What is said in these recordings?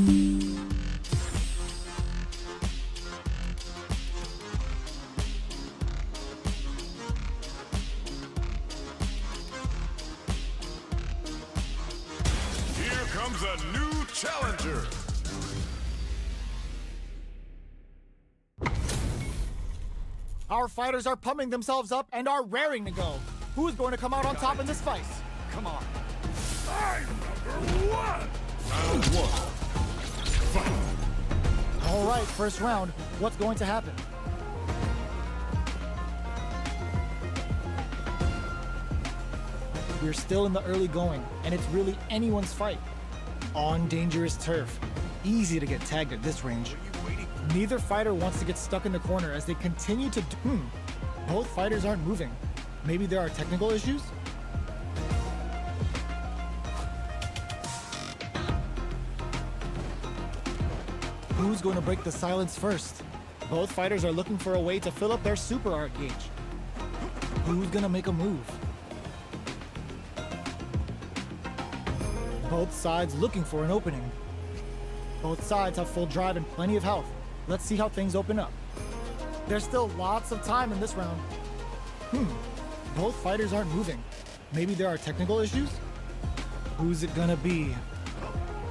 Here comes a new challenger. Our fighters are pumping themselves up and are raring to go. Who's going to come out on top in this fight? Come on. I'm number one. Round one. Fight. All right, first round. What's going to happen? We're still in the early going, and it's really anyone's fight. On dangerous turf. Easy to get tagged at this range. Neither fighter wants to get stuck in the corner as they continue to Both fighters aren't moving. Maybe there are technical issues? Who's going to break the silence first? Both fighters are looking for a way to fill up their super art gauge. Who's going to make a move? Both sides looking for an opening. Both sides have full drive and plenty of health. Let's see how things open up. There's still lots of time in this round. Both fighters aren't moving. Maybe there are technical issues? Who's it gonna be?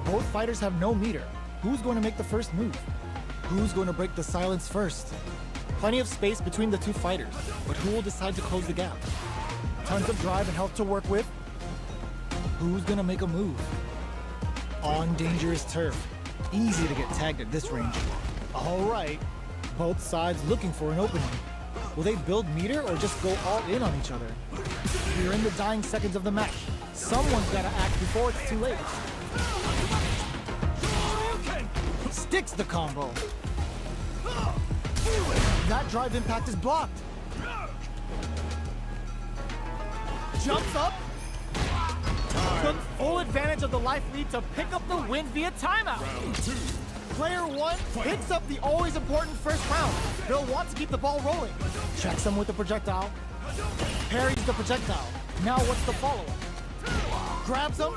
Both fighters have no meter. Who's going to make the first move? Who's going to break the silence first? Plenty of space between the two fighters, but who will decide to close the gap? Tons of drive and health to work with. Who's gonna make a move? On dangerous turf. Easy to get tagged at this range. All right, both sides looking for an opening. Will they build meter or just go all in on each other? We're in the dying seconds of the match. Someone's gotta act before it's too late. Sticks the combo. That drive impact is blocked. Jumps up. Took full advantage of the life lead to pick up the win via timeout. Player one picks up the always important first round. They'll want to keep the ball rolling. Checks him with the projectile. Parries the projectile. Now what's the follow-up? Grabs him.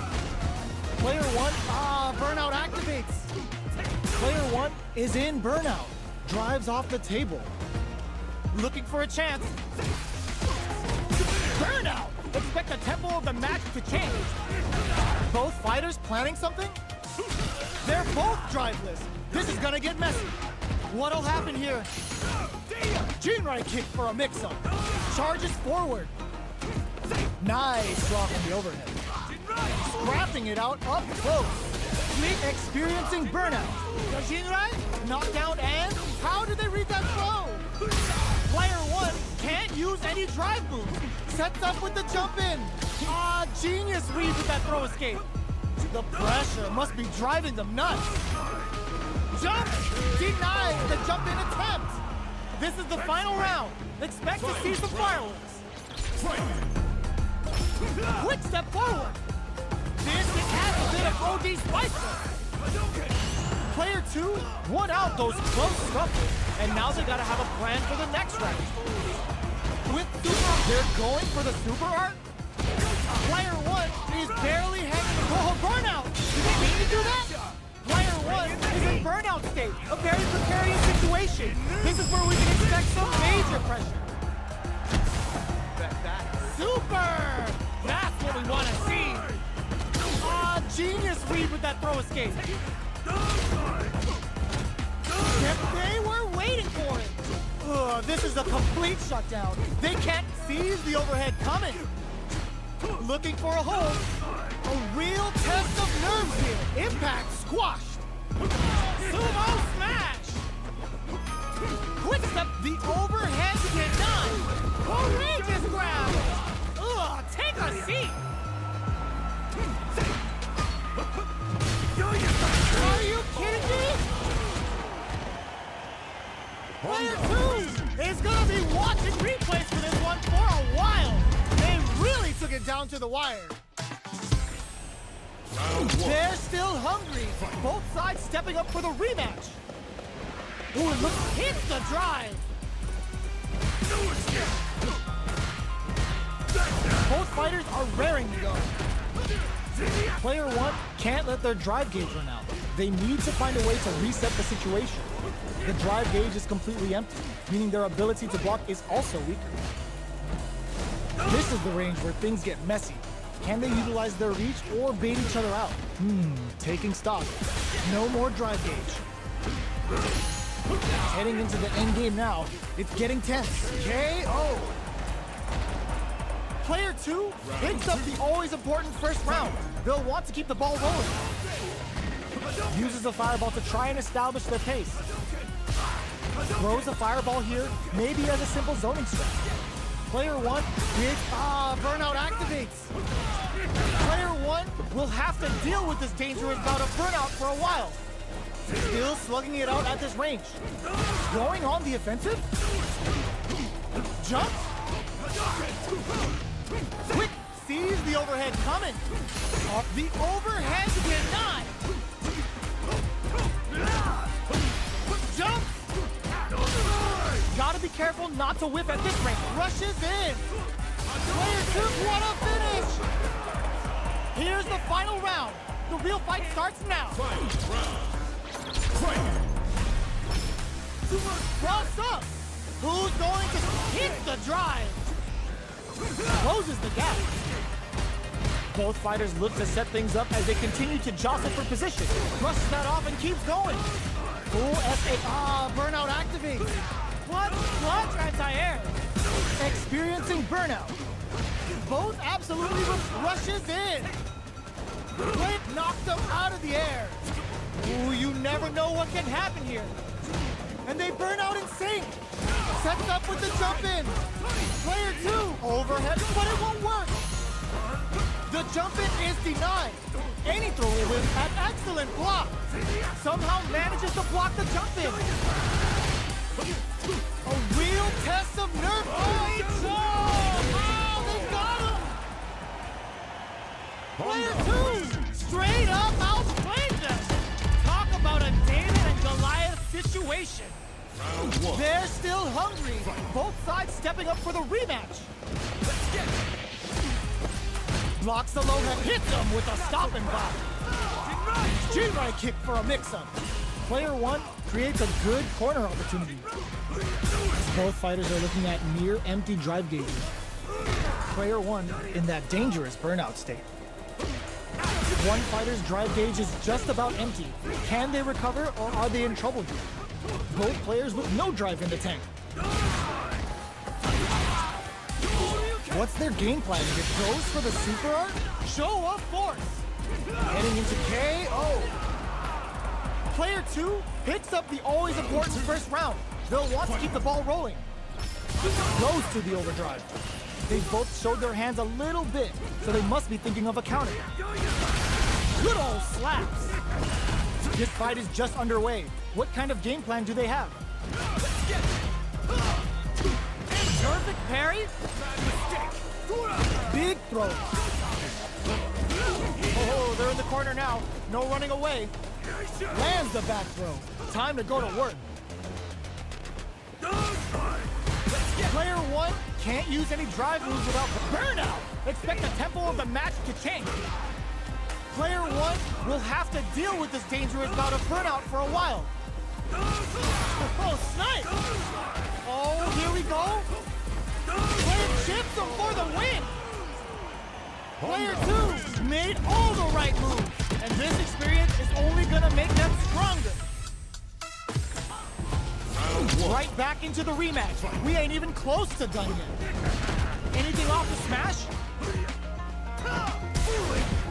Player one, burnout activates. Player one is in burnout. Drives off the table. Looking for a chance. Burnout! Expect the tempo of the match to change. Both fighters planning something? They're both driveless. This is gonna get messy. What'll happen here? Jinrai kick for a mix-up. Charges forward. Nice block on the overhead. Scrapping it out up close. Experiencing burnout. Jinrai, knockdown, and how did they read that throw? Player one can't use any drive moves. Sets up with the jump in. Genius read with that throw escape. The pressure must be driving them nuts. Jump! Denies the jump in attempt. This is the final round. Expect to see some fireworks. Quick step forward. This has a bit of OD spice. Player two won out those close scuffles, and now they gotta have a plan for the next round. With super, they're going for the super art. Player one is barely hanging the burnout. Did they mean to do that? Player one is in burnout state, a very precarious situation. This is where we can expect some major pressure. Super! That's what we want to see. Genius read with that throw escape. They were waiting for it. This is a complete shutdown. They can't seize the overhead coming. Looking for a hold. A real test of nerves here. Impact squashed. Sumo smash. Quick step, the overhead denied. Courageous grab. Take a seat. Are you kidding me? Player two is gonna be watching replays for this one for a while. They really took it down to the wire. They're still hungry. Both sides stepping up for the rematch. Ooh, it looks hits the drive. Both fighters are raring to go. Player one can't let their drive gauge run out. They need to find a way to reset the situation. The drive gauge is completely empty, meaning their ability to block is also weaker. This is the range where things get messy. Can they utilize their reach or bait each other out? Taking stock. No more drive gauge. Heading into the end game now. It's getting tense. KO. Player 2 picks up the always important first round. They'll want to keep the ball rolling. Uses a fireball to try and establish their pace. Throws a fireball here, maybe as a simple zoning strat. Player 1 creates, burnout activates. Player 1 will have to deal with this dangerous bout of burnout for a while. Still slugging it out at this range. Going on the offensive. Jump. Quick, sees the overhead coming. The overhead denied. Jump. Gotta be careful not to whip at this range. Rushes in. Player 2, what a finish. Here's the final round. The real fight starts now. Cross up. Who's going to hit the drive? Closes the gap. Both fighters look to set things up as they continue to jostle for position. Brushes that off and keeps going. Full SA. Burnout activates. Clutch anti-air. Experiencing burnout. Both absolutely rushes in. Flip knocks them out of the air. Ooh, you never know what can happen here. And they burn out in sync. Sets up with the jump in. Player 2 overhead, but it won't work. The jump in is denied. Any throw will win an excellent block. Somehow manages to block the jump in. A real test of nerve. They got him. Player 2 straight up outplayed them. Talk about a David and Goliath situation. They're still hungry. Both sides stepping up for the rematch. Blocks the low head, hits him with a stop and block. G-right kick for a mix-up. Player 1 creates a good corner opportunity. Both fighters are looking at near empty drive gauges. Player 1 in that dangerous burnout state. One fighter's drive gauge is just about empty. Can they recover or are they in trouble here? Both players with no drive in the tank. What's their game plan? If it goes for the super art? Show of force. Heading into KO. Player 2 picks up the always important first round. They'll want to keep the ball rolling. Goes to the overdrive. They both showed their hands a little bit, so they must be thinking of a counter. Good old slaps. This fight is just underway. What kind of game plan do they have? Perfect parry. Big throw. Oh, they're in the corner now. No running away. Lands the back throw. Time to go to work. Player 1 can't use any drive moves without the burnout. Expect the tempo of the match to change. Player 1 will have to deal with this dangerous bout of burnout for a while. Oh, snipe! Oh, here we go. Player chips him for the win. Player 2 made all the right moves, and this experience is only gonna make them stronger. Right back into the rematch. We ain't even close to done yet. Anything off the smash?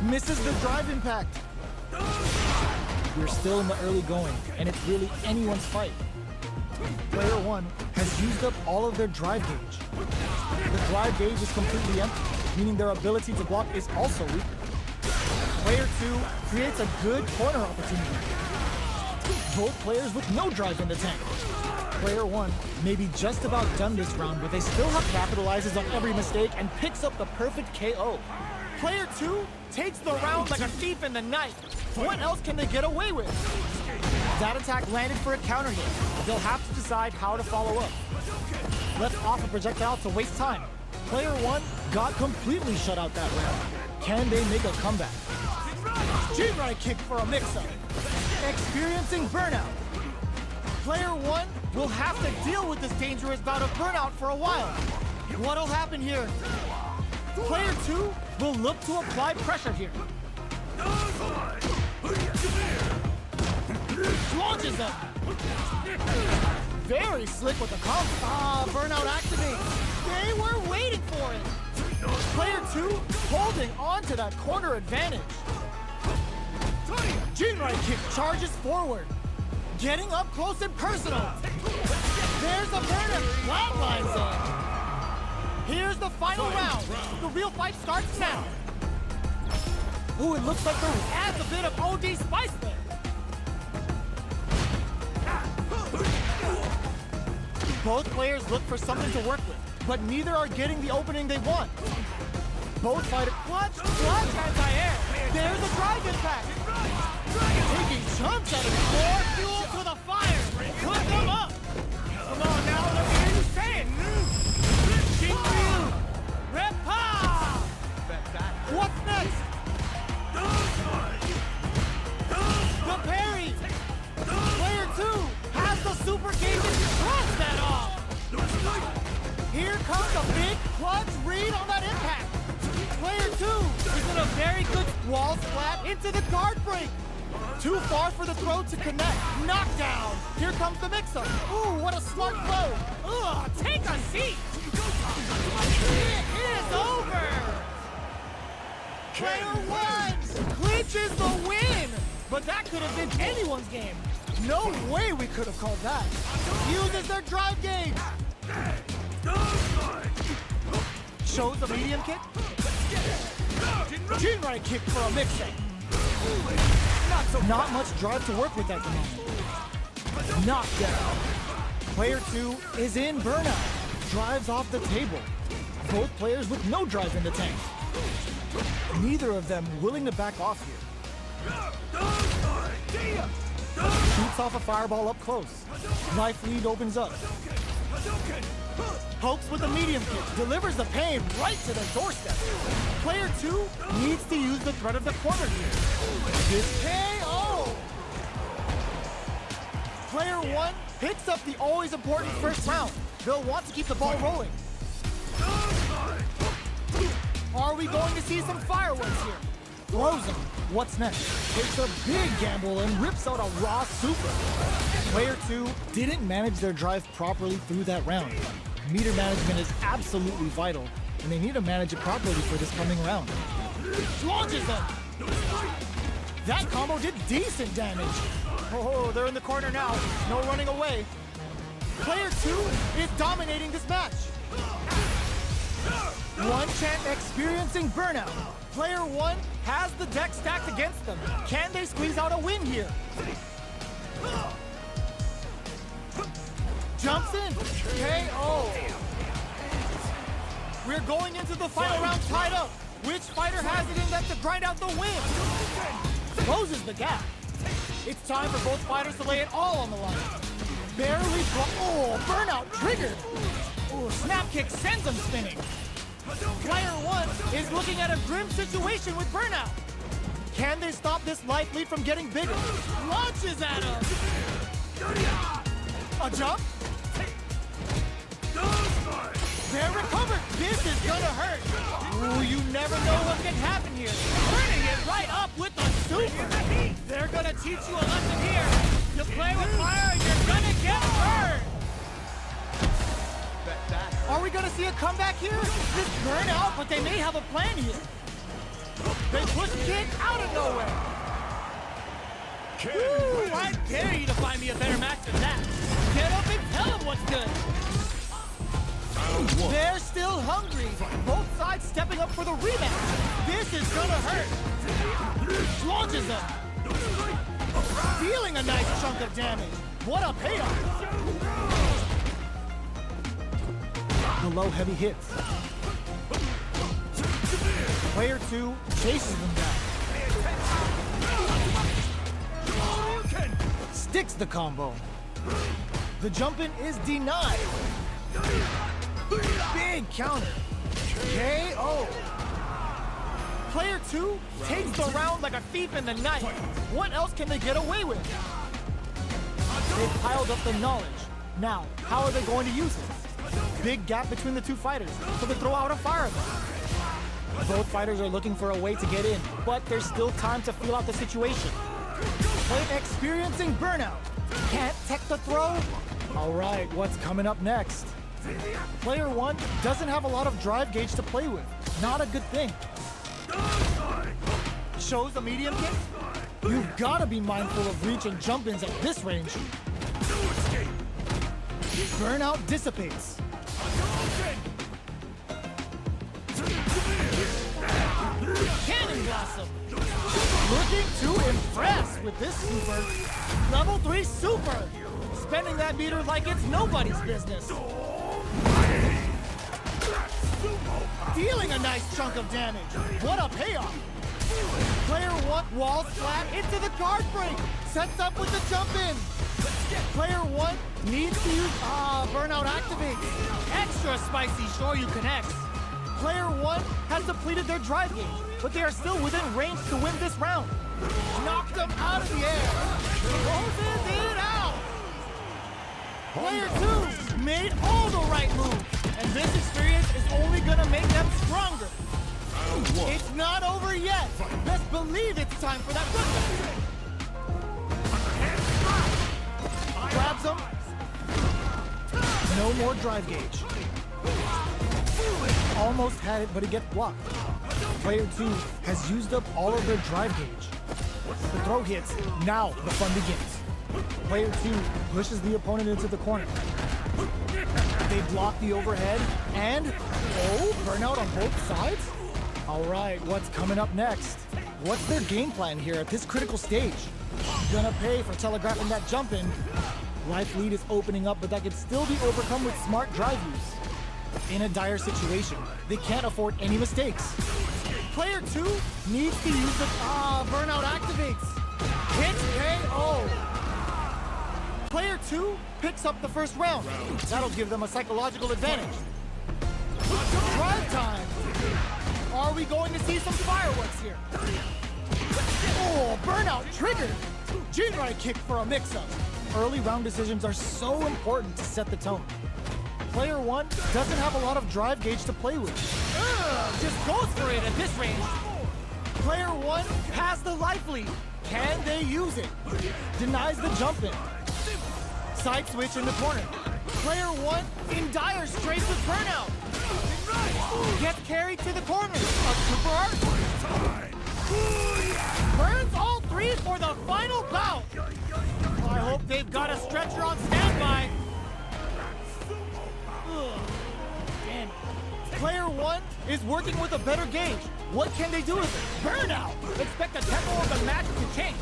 Misses the drive impact. We're still in the early going, and it's really anyone's fight. Player 1 has used up all of their drive gauge. The drive gauge is completely empty, meaning their ability to block is also weaker. Player 2 creates a good corner opportunity. Both players with no drive in the tank. Player 1 may be just about done this round, but they still have capitalizes on every mistake and picks up the perfect KO. Player 2 takes the round like a thief in the night. What else can they get away with? That attack landed for a counter hit. They'll have to decide how to follow up. Left off a projectile to waste time. Player 1 got completely shut out that round. Can they make a comeback? G-right kick for a mix-up. experiencing burnout. Player 1 will have to deal with this dangerous bout of burnout for a while. What'll happen here? Player 2 will look to apply pressure here. Launches them. Very slick with the combo. Burnout activates. They were waiting for it. Player 2 holding on to that corner advantage. Jinrai kick charges forward. Getting up close and personal. There's the burnout. Flatlines in. Here's the final round. The real fight starts now. Ooh, it looks like there adds a bit of OD spice there. Both players look for something to work with, but neither are getting the opening they want. Both fighters clutch anti-air. There's a drive impact. Taking chunks out of it. More fuel to the fire. Put them up. Come on now, let me hear you say it. Shinryu. Repa. What's next? The parry. Player 2 has the super gauge and throws that off. Here comes a big clutch read on that impact. Player 2 is in a very good wall splat into the guard break. Too far for the throw to connect. Knockdown. Here comes the mix-up. Ooh, what a smart throw. Ugh, take a seat. It is over. Player 1 clinches the win. But that could have been anyone's game. No way we could have called that. Uses their drive gauge. Shows a medium kick. Jinrai kick for a mix-up. Not much drive to work with at the moment. Knockdown. Player 2 is in burnout. Drives off the table. Both players with no drive in the tank. Neither of them willing to back off here. Shoots off a fireball up close. Knife lead opens up. Pokes with a medium kick. Delivers the pain right to the doorstep. Player 2 needs to use the threat of the corner here. This KO! Player 1 picks up the always important first round. They'll want to keep the ball rolling. Are we going to see some fireworks here? Throws him. What's next? Takes a big gamble and rips out a raw super. Player 2 didn't manage their drive properly through that round. Meter management is absolutely vital, and they need to manage it properly for this coming round. Launches them! That combo did decent damage. Oh, they're in the corner now. No running away. Player 2 is dominating this match. One champ experiencing burnout. Player 1 has the deck stacked against them. Can they squeeze out a win here? Jumps in. KO. We're going into the final round tied up. Which fighter has it in them to grind out the win? Closes the gap. It's time for both fighters to lay it all on the line. Barely burnout triggered. Oh, snap kick sends them spinning. Player 1 is looking at a grim situation with burnout. Can they stop this life lead from getting bigger? Launches at him. A jump. They're recovered. This is gonna hurt. Ooh, you never know what can happen here. Turning it right up with the super. They're gonna teach you a lesson here. You play with fire and you're gonna get burned. Are we gonna see a comeback here? This burn out, but they may have a plan here. They push kick out of nowhere. Ooh, I dare you to find me a better match than that. Get up and tell them what's good. They're still hungry. Both sides stepping up for the rematch. This is gonna hurt. Launches them. Dealing a nice chunk of damage. What a payoff. The low heavy hits. Player 2 chases them down. Sticks the combo. The jump-in is denied. Big counter. KO. Player 2 takes the round like a thief in the night. What else can they get away with? They've piled up the knowledge. Now, how are they going to use it? Big gap between the two fighters, so they throw out a fireball. Both fighters are looking for a way to get in, but there's still time to feel out the situation. Play experiencing burnout. Can't tech the throw? All right, what's coming up next? Player 1 doesn't have a lot of drive gauge to play with. Not a good thing. Shows a medium kick? You've got to be mindful of reach and jump-ins at this range. Burnout dissipates. Cannon Blossom! Looking to impress with this super. Level 3 super! Spending that meter like it's nobody's business. Dealing a nice chunk of damage. What a payoff! Player 1 walls flat into the guard break. Sets up with the jump in. Player 1 needs to use burnout activates. Extra spicy Shoryu connects. Player 1 has depleted their drive gauge, but they are still within range to win this round. Knocked them out of the air. Closes it out. Player 2 made all the right moves, and this experience is only gonna make them stronger. It's not over yet. Best believe it's time for that good. Grabs him. No more drive gauge. Almost had it, but it gets blocked. Player 2 has used up all of their drive gauge. The throw hits. Now the fun begins. Player 2 pushes the opponent into the corner. They block the overhead, and burnout on both sides? All right, what's coming up next? What's their game plan here at this critical stage? Gonna pay for telegraphing that jump in. Life lead is opening up, but that can still be overcome with smart drive use. In a dire situation, they can't afford any mistakes. Player 2 needs to use the burnout activates. Hits KO. Player 2 picks up the first round. That'll give them a psychological advantage. Drive time. Are we going to see some fireworks here? Oh, burnout triggered. Jinrai kick for a mix-up. Early round decisions are so important to set the tone. Player 1 doesn't have a lot of drive gauge to play with. Just goes for it at this range. Player 1 has the life lead. Can they use it? Denies the jump in. Side switch in the corner. Player 1 in dire straits with burnout. Gets carried to the corner. A super art. Burns all three for the final bout. I hope they've got a stretcher on standby. Damn. Player 1 is working with a better gauge. What can they do with it? Burnout! Expect the tempo of the match to change.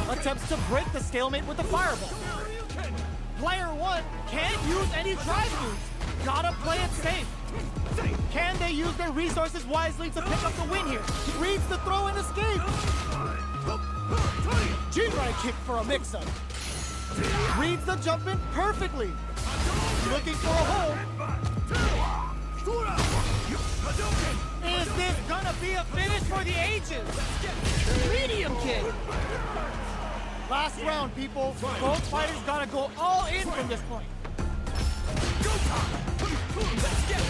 Attempts to break the stalemate with the fireball. Player 1 can't use any drive moves. Gotta play it safe. Can they use their resources wisely to pick up the win here? Reads the throw and escape. Jinrai kick for a mix-up. Reads the jump in perfectly. Looking for a hole. Is this gonna be a finish for the ages? Medium kick. Last round, people. Both fighters gotta go all in from this point.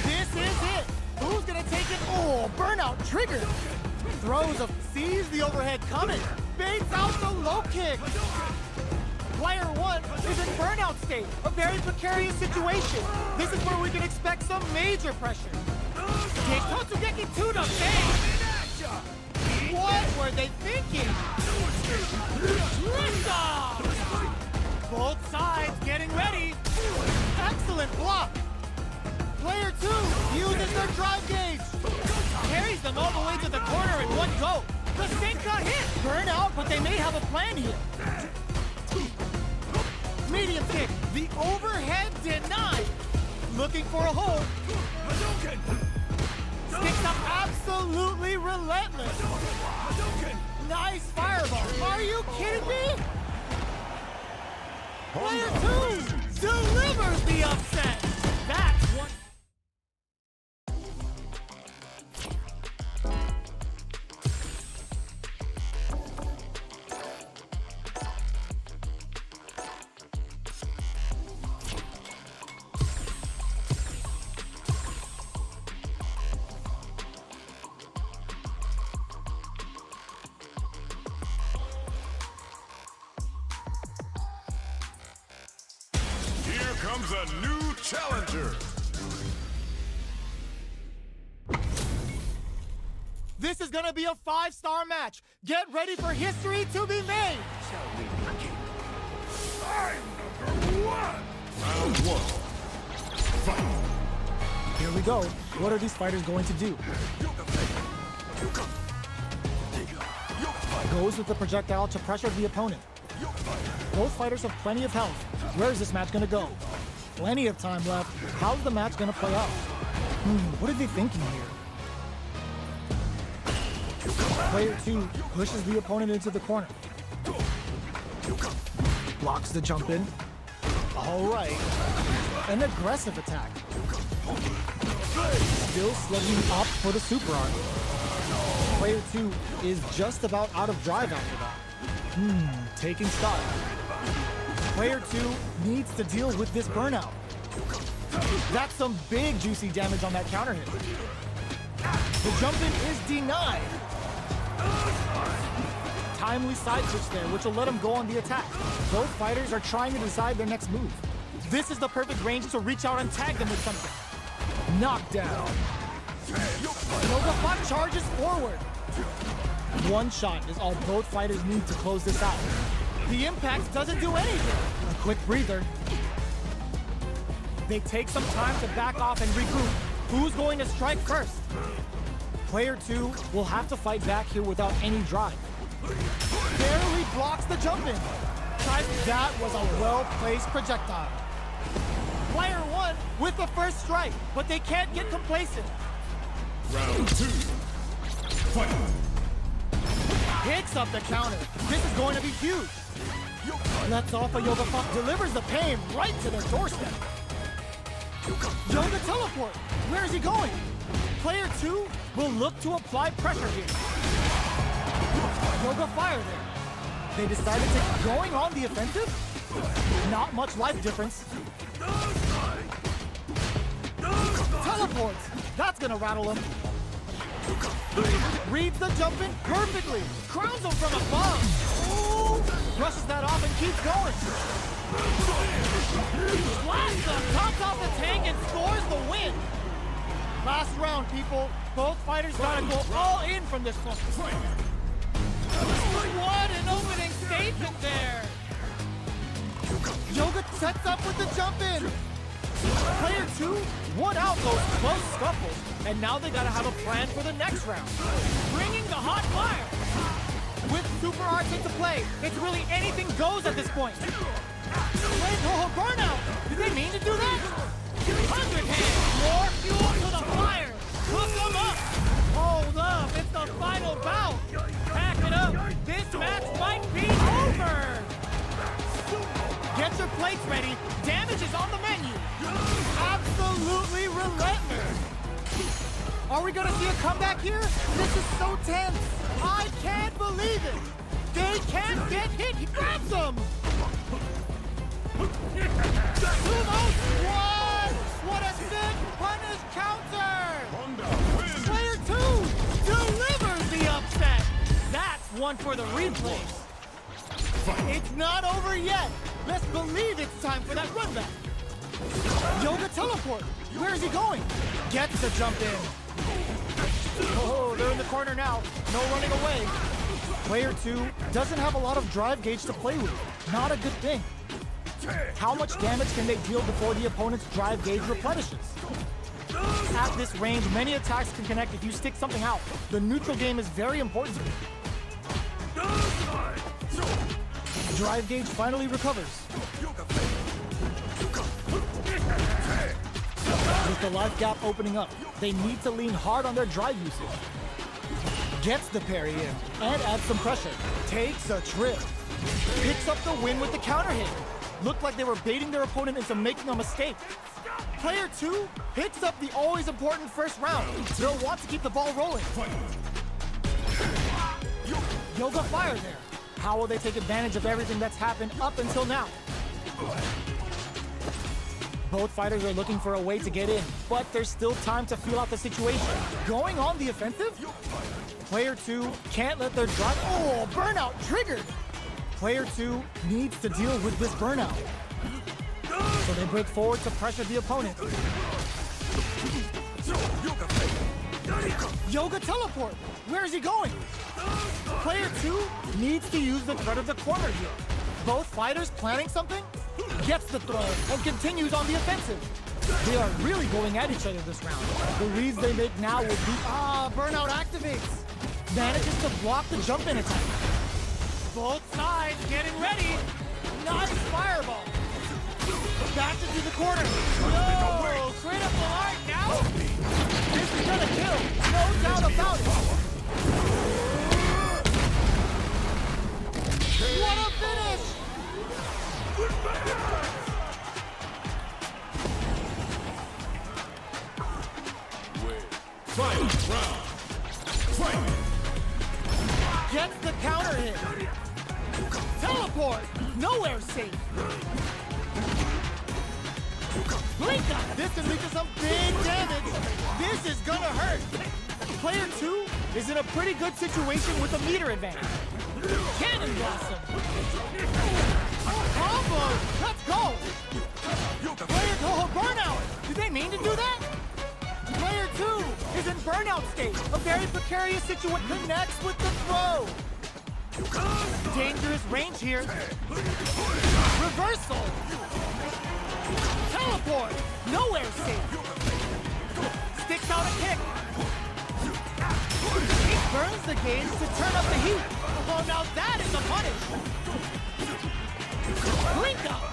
This is it. Who's gonna take it? Oh, burnout triggered. Sees the overhead coming. Baits out the low kick. Player 1 is in burnout state. A very precarious situation. This is where we can expect some major pressure. Take Totsugeki to the face. What were they thinking? Liftoff! Both sides getting ready. Excellent block. Player 2 uses their drive gauge. Carries them all the way to the corner in one go. The Senka hit. Burnout, but they may have a plan here. Medium kick. The overhead denied. Looking for a hole. Sticks up absolutely relentless. Nice fireball. Are you kidding me? Player 2 delivers the upset. That's one. comes a new challenger. This is gonna be a 5-star match. Get ready for history to be made. I'm number one. Round one. Fight. Here we go. What are these fighters going to do? Goes with the projectile to pressure the opponent. Both fighters have plenty of health. Where is this match gonna go? Plenty of time left. How's the match gonna play out? What are they thinking here? Player 2 pushes the opponent into the corner. Blocks the jump in. All right. An aggressive attack. Still slugging up for the super art. Player 2 is just about out of drive after that. Taking stock. Player 2 needs to deal with this burnout. That's some big juicy damage on that counter hit. The jump in is denied. Timely side switch there, which will let him go on the attack. Both fighters are trying to decide their next move. This is the perfect range to reach out and tag them with something. Knockdown. Nogafat charges forward. One shot is all both fighters need to close this out. The impact doesn't do anything. A quick breather. They take some time to back off and regroup. Who's going to strike first? Player 2 will have to fight back here without any drive. Barely blocks the jump in. That was a well-placed projectile. Player 1 with the first strike, but they can't get complacent. Round 2. Fight. Picks up the counter. This is going to be huge. Lets off a Yoga Pump, delivers the pain right to their doorstep. Yoga Teleport. Where is he going? Player 2 will look to apply pressure here. Yoga Fire there. They decided to going on the offensive? Not much life difference. Teleports. That's gonna rattle him. Reads the jump in perfectly. Crowns him from above. Ooh. Brushes that off and keeps going. Blasts him, tops off the tank and scores the win. Last round, people. Both fighters gotta go all in from this point. What an opening statement there. Yoga sets up with the jump in. Player 2 won out those close scuffles, and now they gotta have a plan for the next round. Bringing the hot fire. With super arts into play, it's really anything goes at this point. Wait, oh, burnout! Did they mean to do that? 100 hands, more fuel to the fire. Hook them up. Hold up, it's the final bout. Pack it up. This match might be over. Get your plates ready. Damage is on the menu. Absolutely relentless. Are we gonna see a comeback here? This is so tense. I can't believe it. They can't get hit. He grabs them. Sumo squad. What a sick punish counter. Player 2 delivers the upset. That's one for the replays. It's not over yet. Let's believe it's time for that run back. Yoga Teleport. Where is he going? Gets the jump in. Oh, they're in the corner now. No running away. Player 2 doesn't have a lot of drive gauge to play with. Not a good thing. How much damage can they deal before the opponent's drive gauge replenishes? At this range, many attacks can connect if you stick something out. The neutral game is very important to me. Drive gauge finally recovers. With the life gap opening up, they need to lean hard on their drive usage. Gets the parry in and adds some pressure. Takes a trip. Picks up the win with the counter hit. Looked like they were baiting their opponent into making a mistake. Player 2 picks up the always important first round. They'll want to keep the ball rolling. Yoga Fire there. How will they take advantage of everything that's happened up until now? Both fighters are looking for a way to get in, but there's still time to feel out the situation. Going on the offensive? Player 2 can't let their drive... Oh, burnout triggered! Player 2 needs to deal with this burnout. so they break forward to pressure the opponent. Yoga teleport! Where is he going? Player 2 needs to use the threat of the corner here. Both fighters planning something? Gets the throw and continues on the offensive. They are really going at each other this round. The reads they make now will be... Burnout activates. Manages to block the jump-in attack. Both sides getting ready. Nice fireball. Back into the corner. Yo, critical art now. This is gonna kill. No doubt about it. What a finish! Fight round. Fight. Gets the counter hit. Teleport. Nowhere safe. Blink up. This can lead to some big damage. This is gonna hurt. Player 2 is in a pretty good situation with a meter advantage. Cannon Blossom. Combo. Let's go. Player 2, burnout. Did they mean to do that? Player 2 is in burnout state. A very precarious situation. Connects with the throw. Dangerous range here. Reversal. Teleport. Nowhere safe. Sticks out a kick. He burns the gauge to turn up the heat. Oh, now that is a punish. Blink up.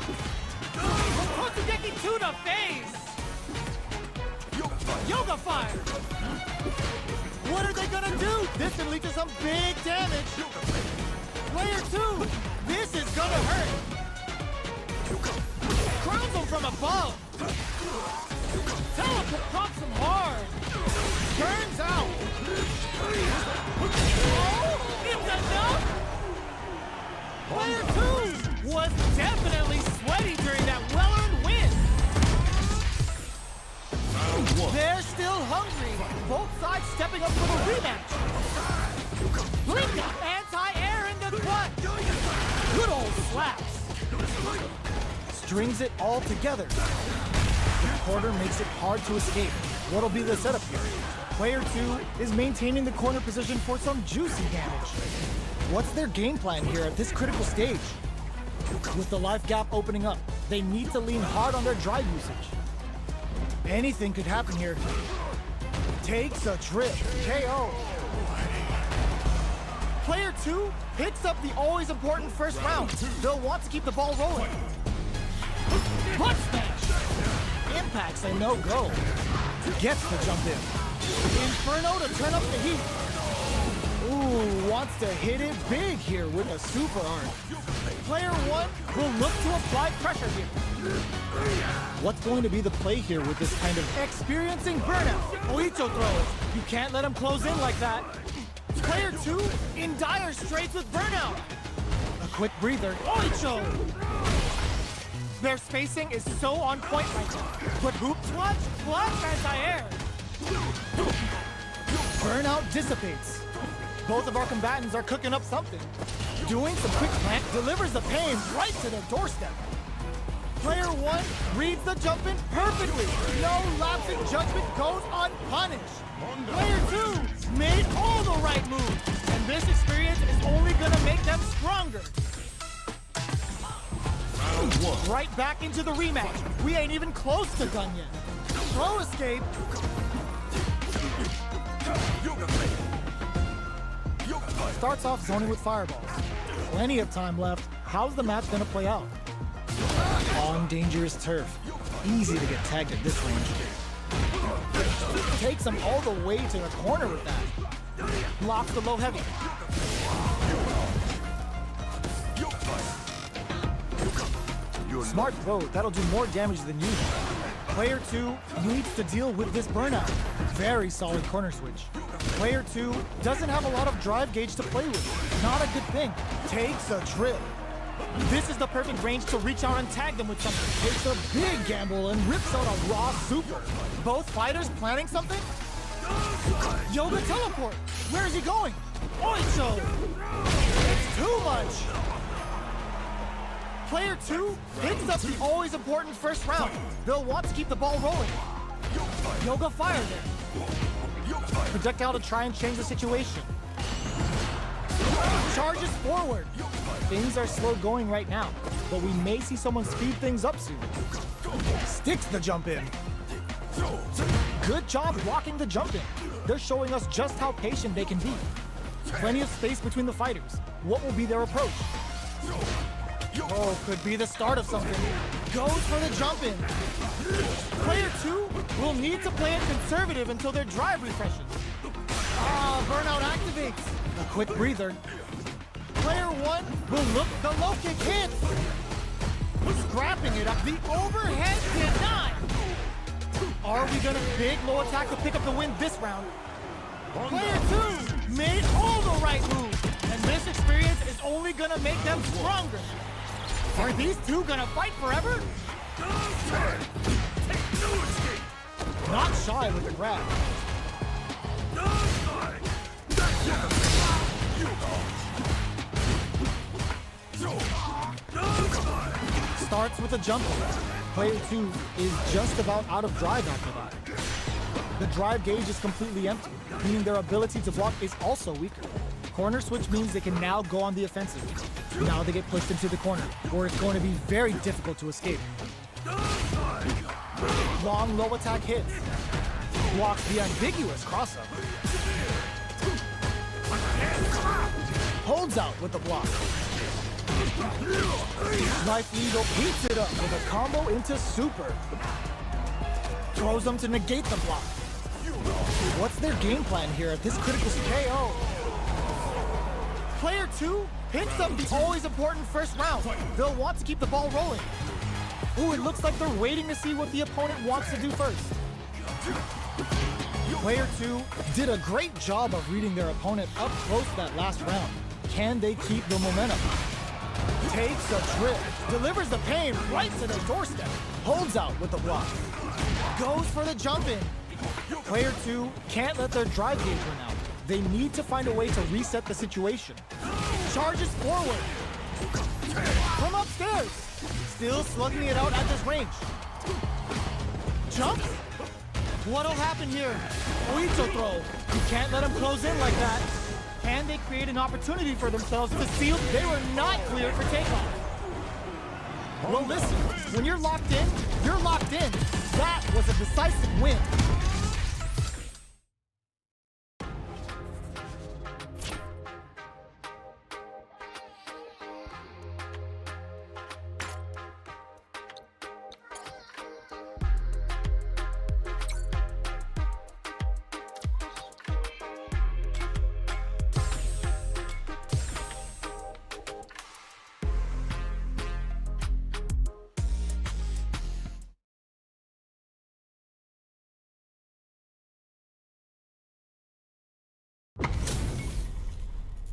Kotodeki to the face. Yoga fire. What are they gonna do? This can lead to some big damage. Player 2, this is gonna hurt. Crowns him from above. Teleport drops him hard. Turns out. Oh, it's enough. Player 2 was definitely sweaty during that well-earned win. They're still hungry. Both sides stepping up for the rematch. Blink up, anti-air in the butt. Good old slaps. Strings it all together. The corner makes it hard to escape. What'll be the setup here? Player 2 is maintaining the corner position for some juicy damage. What's their game plan here at this critical stage? With the life gap opening up, they need to lean hard on their drive usage. Anything could happen here. Takes a trip. KO. Player 2 picks up the always important first round. They'll want to keep the ball rolling. Butt smash. Impact's a no-go. Gets the jump in. Inferno to turn up the heat. Ooh, wants to hit it big here with a super art. Player 1 will look to apply pressure here. What's going to be the play here with this kind of experiencing burnout? Oicho throws. You can't let him close in like that. Player 2 in dire straits with burnout. A quick breather. Oicho! Their spacing is so on point right now. But hoop clutch plus anti-air. Burnout dissipates. Both of our combatants are cooking up something. Doing some quick plant delivers the pain right to their doorstep. Player 1 reads the jump in perfectly. No lapsing judgment goes unpunished. Player 2 made all the right moves. And this experience is only gonna make them stronger. Round 1. Right back into the rematch. We ain't even close to done yet. Throw escape. Starts off zoning with fireballs. Plenty of time left. How's the match gonna play out? On dangerous turf. Easy to get tagged at this range. Takes him all the way to the corner with that. Blocks the low heavy. Smart throw. That'll do more damage than usual. Player 2 needs to deal with this burnout. Very solid corner switch. Player 2 doesn't have a lot of drive gauge to play with. Not a good thing. Takes a trip. This is the perfect range to reach out and tag them with something. Takes a big gamble and rips out a raw super. Both fighters planning something? Yoga teleport. Where is he going? Oicho! It's too much. Player 2 picks up the always important first round. They'll want to keep the ball rolling. Yoga fire there. Projectile to try and change the situation. Charges forward. Things are slow going right now, but we may see someone speed things up soon. Sticks the jump in. Good job blocking the jump in. They're showing us just how patient they can be. Plenty of space between the fighters. What will be their approach? Oh, could be the start of something. Goes for the jump in. Player 2 will need to play it conservative until their drive refreshes. Burnout activates. A quick breather. Player 1 will look the low kick hit. Scrapping it up. The overhead denied. Are we gonna big low attack to pick up the win this round? Player 2 made all the right moves, and this experience is only gonna make them stronger. Are these two gonna fight forever? Not shy with the grab. Starts with a jump. Player 2 is just about out of drive after that. The drive gauge is completely empty, meaning their ability to block is also weaker. Corner switch means they can now go on the offensive. Now they get pushed into the corner, where it's going to be very difficult to escape. Long low attack hits. Blocks the ambiguous crossup. Holds out with the block. Life Eagle heats it up with a combo into super. Throws them to negate the block. What's their game plan here at this critical KO? Player 2 picks up the always important first round. They'll want to keep the ball rolling. Ooh, it looks like they're waiting to see what the opponent wants to do first. Player 2 did a great job of reading their opponent up close that last round. Can they keep the momentum? Takes a trip, delivers the pain right to the doorstep. Holds out with the block. Goes for the jump in. Player 2 can't let their drive gauge run out. They need to find a way to reset the situation. Charges forward. From upstairs. Still slugging it out at this range. Jumps? What'll happen here? Oito throw. You can't let them close in like that. Can they create an opportunity for themselves to seal? They were not cleared for takeoff. Well, listen, when you're locked in, you're locked in. That was a decisive win.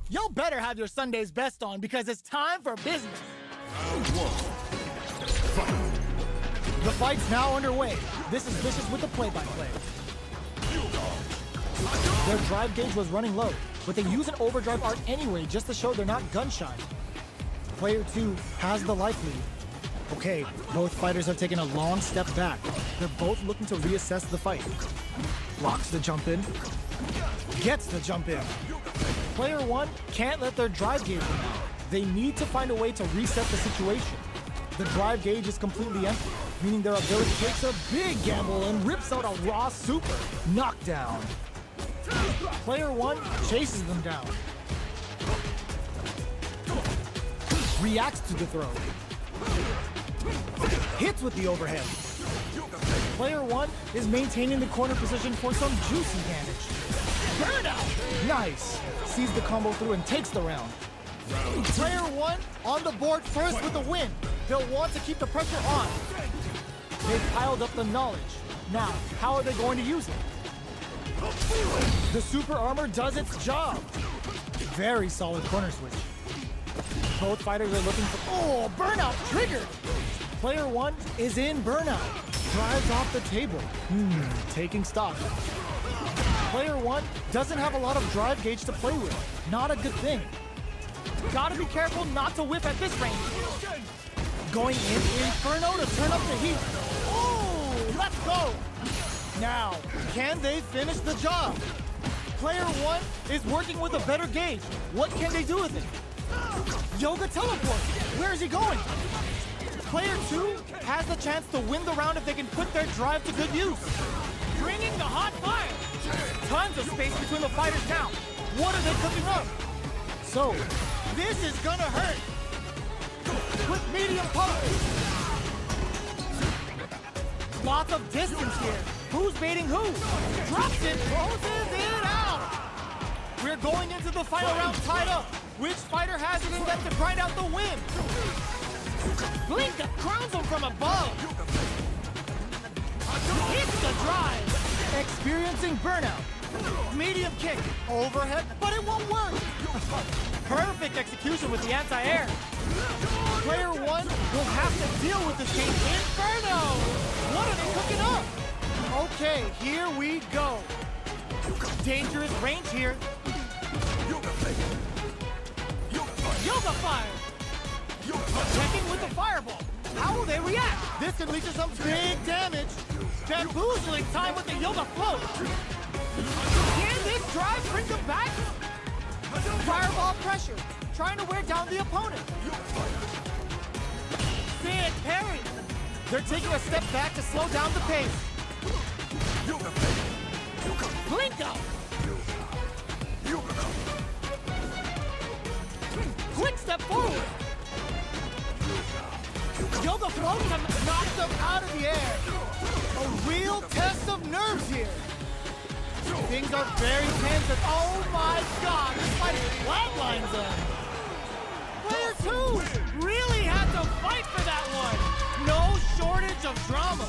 Y'all better have your Sunday's best on because it's time for business. Round 1. Fight. The fight's now underway. This is Vicious with the play-by-play. Their drive gauge was running low, but they use an overdrive art anyway just to show they're not gun-shy. Player 2 has the life lead. Okay, both fighters have taken a long step back. They're both looking to reassess the fight. Blocks the jump in. Gets the jump in. Player 1 can't let their drive gauge run out. They need to find a way to reset the situation. The drive gauge is completely empty, meaning their ability takes a big gamble and rips out a raw super. Knockdown. Player 1 chases them down. Reacts to the throw. Hits with the overhead. Player 1 is maintaining the corner position for some juicy damage. Burnout! Nice! Sees the combo through and takes the round. Player 1 on the board first with the win. They'll want to keep the pressure on. They've piled up the knowledge. Now, how are they going to use it? The super armor does its job. Very solid corner switch. Both fighters are looking for... burnout triggered! Player 1 is in burnout. Drives off the table. Taking stock. Player 1 doesn't have a lot of drive gauge to play with. Not a good thing. Gotta be careful not to whiff at this range. Going in Inferno to turn up the heat. Oh, let's go. Now, can they finish the job? Player 1 is working with a better gauge. What can they do with it? Yoga teleport. Where is he going? Player 2 has the chance to win the round if they can put their drive to good use. Bringing the hot fire. Tons of space between the fighters now. What are they cooking up? So, this is gonna hurt. With medium pump. Lots of distance here. Who's baiting who? Drops it, closes it out. We're going into the final round tied up. Which fighter has it in them to grind out the win? Blinka crowns him from above. Hits the drive. Experiencing burnout. Medium kick. Overhead, but it won't work. Perfect execution with the anti-air. Player 1 will have to deal with this game. Inferno! What are they cooking up? Okay, here we go. Dangerous range here. Yoga fire! Checking with the fireball. How will they react? This could lead to some big damage. Bamboozling time with the yoga float. Can this drive bring them back? Fireball pressure. Trying to wear down the opponent. Big parry. They're taking a step back to slow down the pace. Blinko! Quick step forward. Yoga floats him, knocks them out of the air. A real test of nerves here. Things are very tense and oh my god, this fight flatlines them. Player 2 really had to fight for that one. No shortage of drama.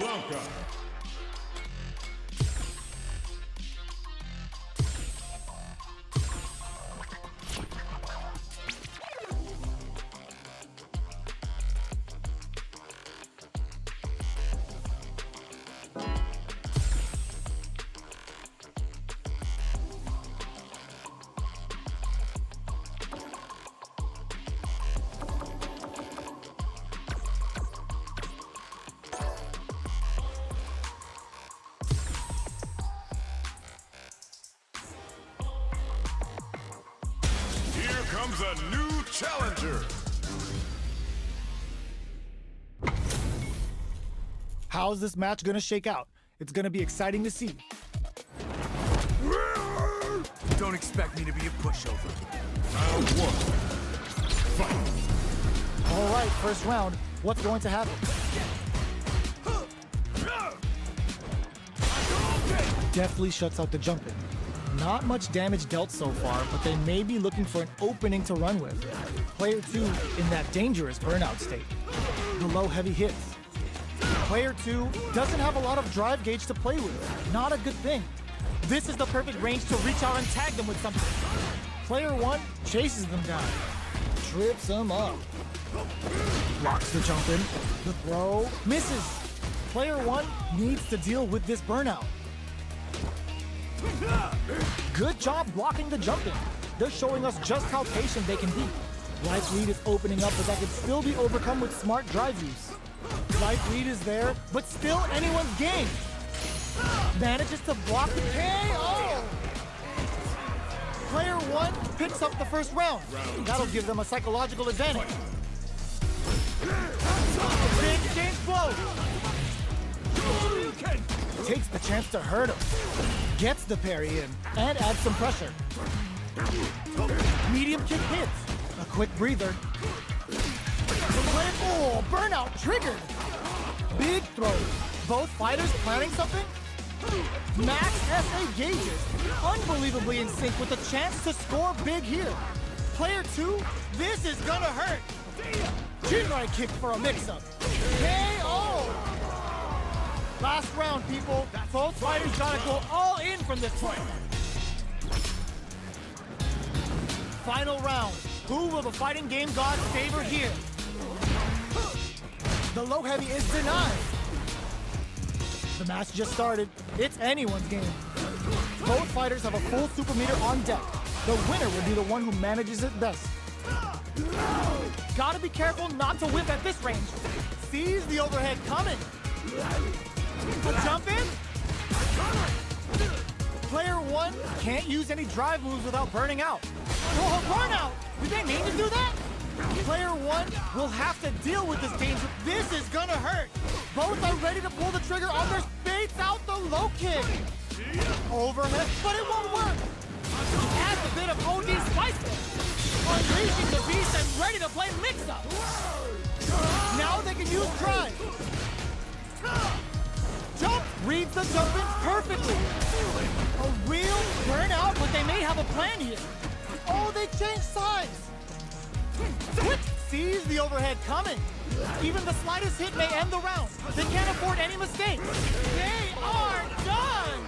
Blanca. Here comes a new challenger. How's this match gonna shake out? It's gonna be exciting to see. Don't expect me to be a pushover. Round one. Fight. All right, first round. What's going to happen? Deftly shuts out the jumping. Not much damage dealt so far, but they may be looking for an opening to run with. Player 2 in that dangerous burnout state. The low heavy hits. Player 2 doesn't have a lot of drive gauge to play with. Not a good thing. This is the perfect range to reach out and tag them with something. Player 1 chases them down. Trips them up. Blocks the jump in. The throw misses. Player 1 needs to deal with this burnout. Good job blocking the jump in. They're showing us just how patient they can be. Life lead is opening up, but that can still be overcome with smart drive use. Life lead is there, but still anyone's game. Manages to block the KO. Player 1 picks up the first round. That'll give them a psychological advantage. Big game blow. Takes the chance to hurt him. Gets the parry in and adds some pressure. Medium kick hits. A quick breather. Oh, burnout triggered. Big throws. Both fighters planning something? Max SA gauges. Unbelievably in sync with a chance to score big here. Player 2, this is gonna hurt. Jinrai kick for a mix-up. KO! Last round, people. Both fighters gotta go all in from this point. Final round. Who will the fighting game gods favor here? The low heavy is denied. The match just started. It's anyone's game. Both fighters have a full super meter on deck. The winner will be the one who manages it best. Gotta be careful not to whip at this range. Sees the overhead coming. A jump in? Player 1 can't use any drive moves without burning out. Oh, burnout! Did they mean to do that? Player 1 will have to deal with this danger. This is gonna hurt. Both are ready to pull the trigger on their spates out the low kick. Overhead, but it won't work. Adds a bit of OD spice there. Unleashing the beast and ready to play mix-up. Now they can use drive. Jump reads the jump in perfectly. A real burnout, but they may have a plan here. Oh, they changed sides. Quick sees the overhead coming. Even the slightest hit may end the round. They can't afford any mistakes. They are done.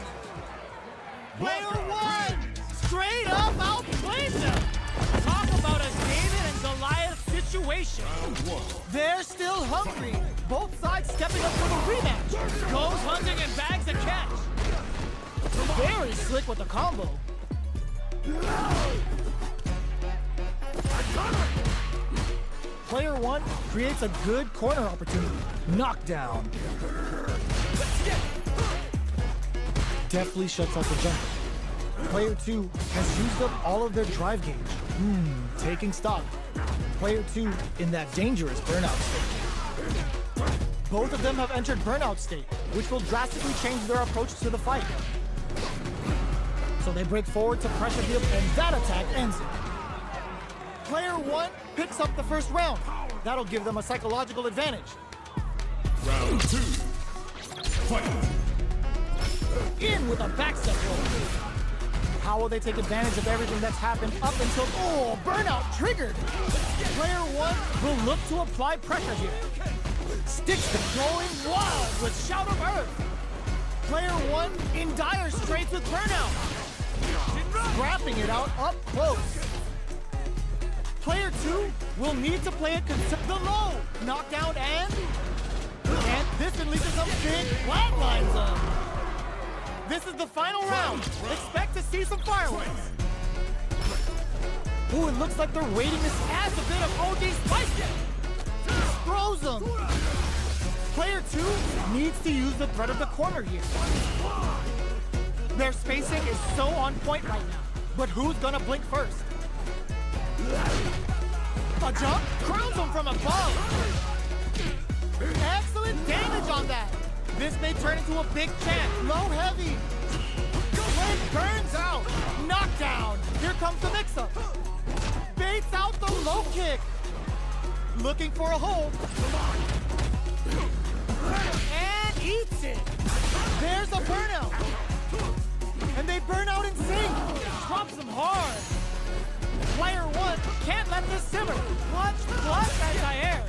Player 1 straight up outplayed them. Talk about a David and Goliath situation. They're still hungry. Both sides stepping up for the rematch. Goes hunting and bags a catch. Very slick with the combo. Player 1 creates a good corner opportunity. Knockdown. Deftly shuts out the jumper. Player 2 has used up all of their drive gauge. Taking stock. Player 2 in that dangerous burnout state. Both of them have entered burnout state, which will drastically change their approach to the fight. So they break forward to pressure field, and that attack ends it. Player 1 picks up the first round. That'll give them a psychological advantage. Round 2. Fight. In with a backstep roll. How will they take advantage of everything that's happened up until... Oh, burnout triggered! Player 1 will look to apply pressure here. Sticks to going wild with Shout of Earth. Player 1 in dire straits with Burnout. Scrapping it out up close. Player 2 will need to play it the low. Knockdown and this can lead to some big flatlines zone. This is the final round. Expect to see some fireworks. Ooh, it looks like they're waiting. This adds a bit of OD spice. Throws them. Player 2 needs to use the threat of the corner here. Their spacing is so on point right now. But who's gonna blink first? A jump crowns him from above. Excellent damage on that. This may turn into a big chance. Low heavy. Leg burns out. Knockdown. Here comes the mix-up. Baits out the low kick. Looking for a hold. And eats it. There's a burnout. And they burn out in sync. Drops them hard. Player 1 can't let this simmer. Clutch plus anti-air.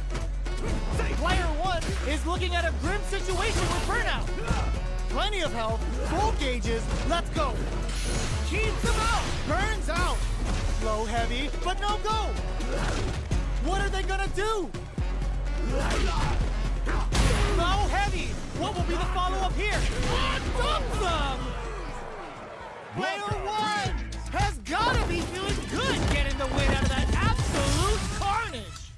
Player 1 is looking at a grim situation with burnout. Plenty of health, full gauges, let's go. Keeps him out, burns out. Low heavy, but no go. What are they gonna do? Low heavy, what will be the follow-up here? Dumps them! Player 1 has gotta be feeling good getting the win out of that absolute carnage.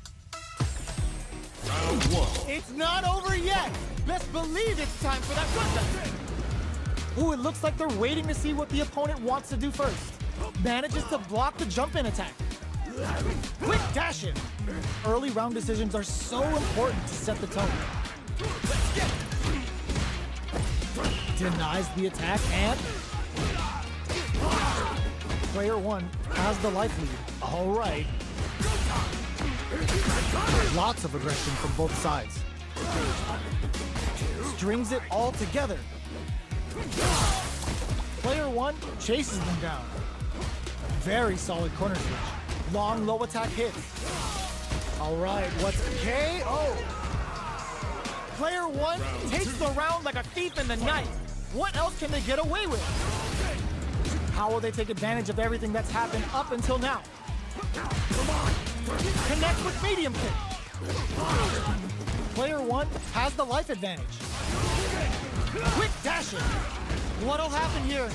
Round 1. It's not over yet. Best believe it's time for that comeback. Ooh, it looks like they're waiting to see what the opponent wants to do first. Manages to block the jump-in attack. Quick dash in. Early round decisions are so important to set the tone. Denies the attack and Player 1 has the life lead. All right. Lots of aggression from both sides. Strings it all together. Player 1 chases them down. Very solid corner switch. Long low attack hits. All right, what's KO? Player 1 takes the round like a thief in the night. What else can they get away with? How will they take advantage of everything that's happened up until now? Connects with medium kick. Player 1 has the life advantage. Quick dashing. What'll happen here?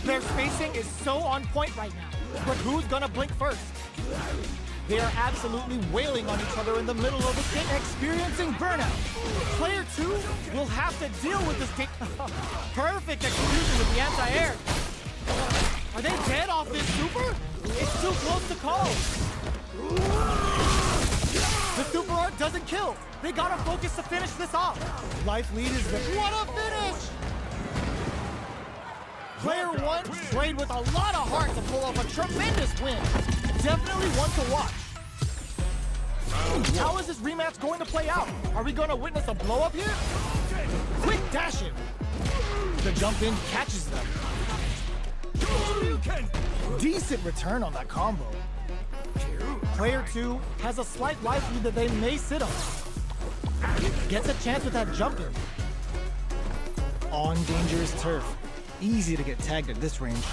Their spacing is so on point right now. But who's gonna blink first? They are absolutely wailing on each other in the middle of the thing, experiencing burnout. Player 2 will have to deal with this perfect execution with the anti-air. Are they dead off this super? It's too close to call. The super art doesn't kill. They gotta focus to finish this off. Life lead is the... What a finish! Player 1 played with a lot of heart to pull off a tremendous win. Definitely one to watch. How is this rematch going to play out? Are we going to witness a blow-up here? Quick dash in. The jump in catches them. Decent return on that combo. Player 2 has a slight life lead that they may sit on. Gets a chance with that jump in. On dangerous turf. Easy to get tagged at this range.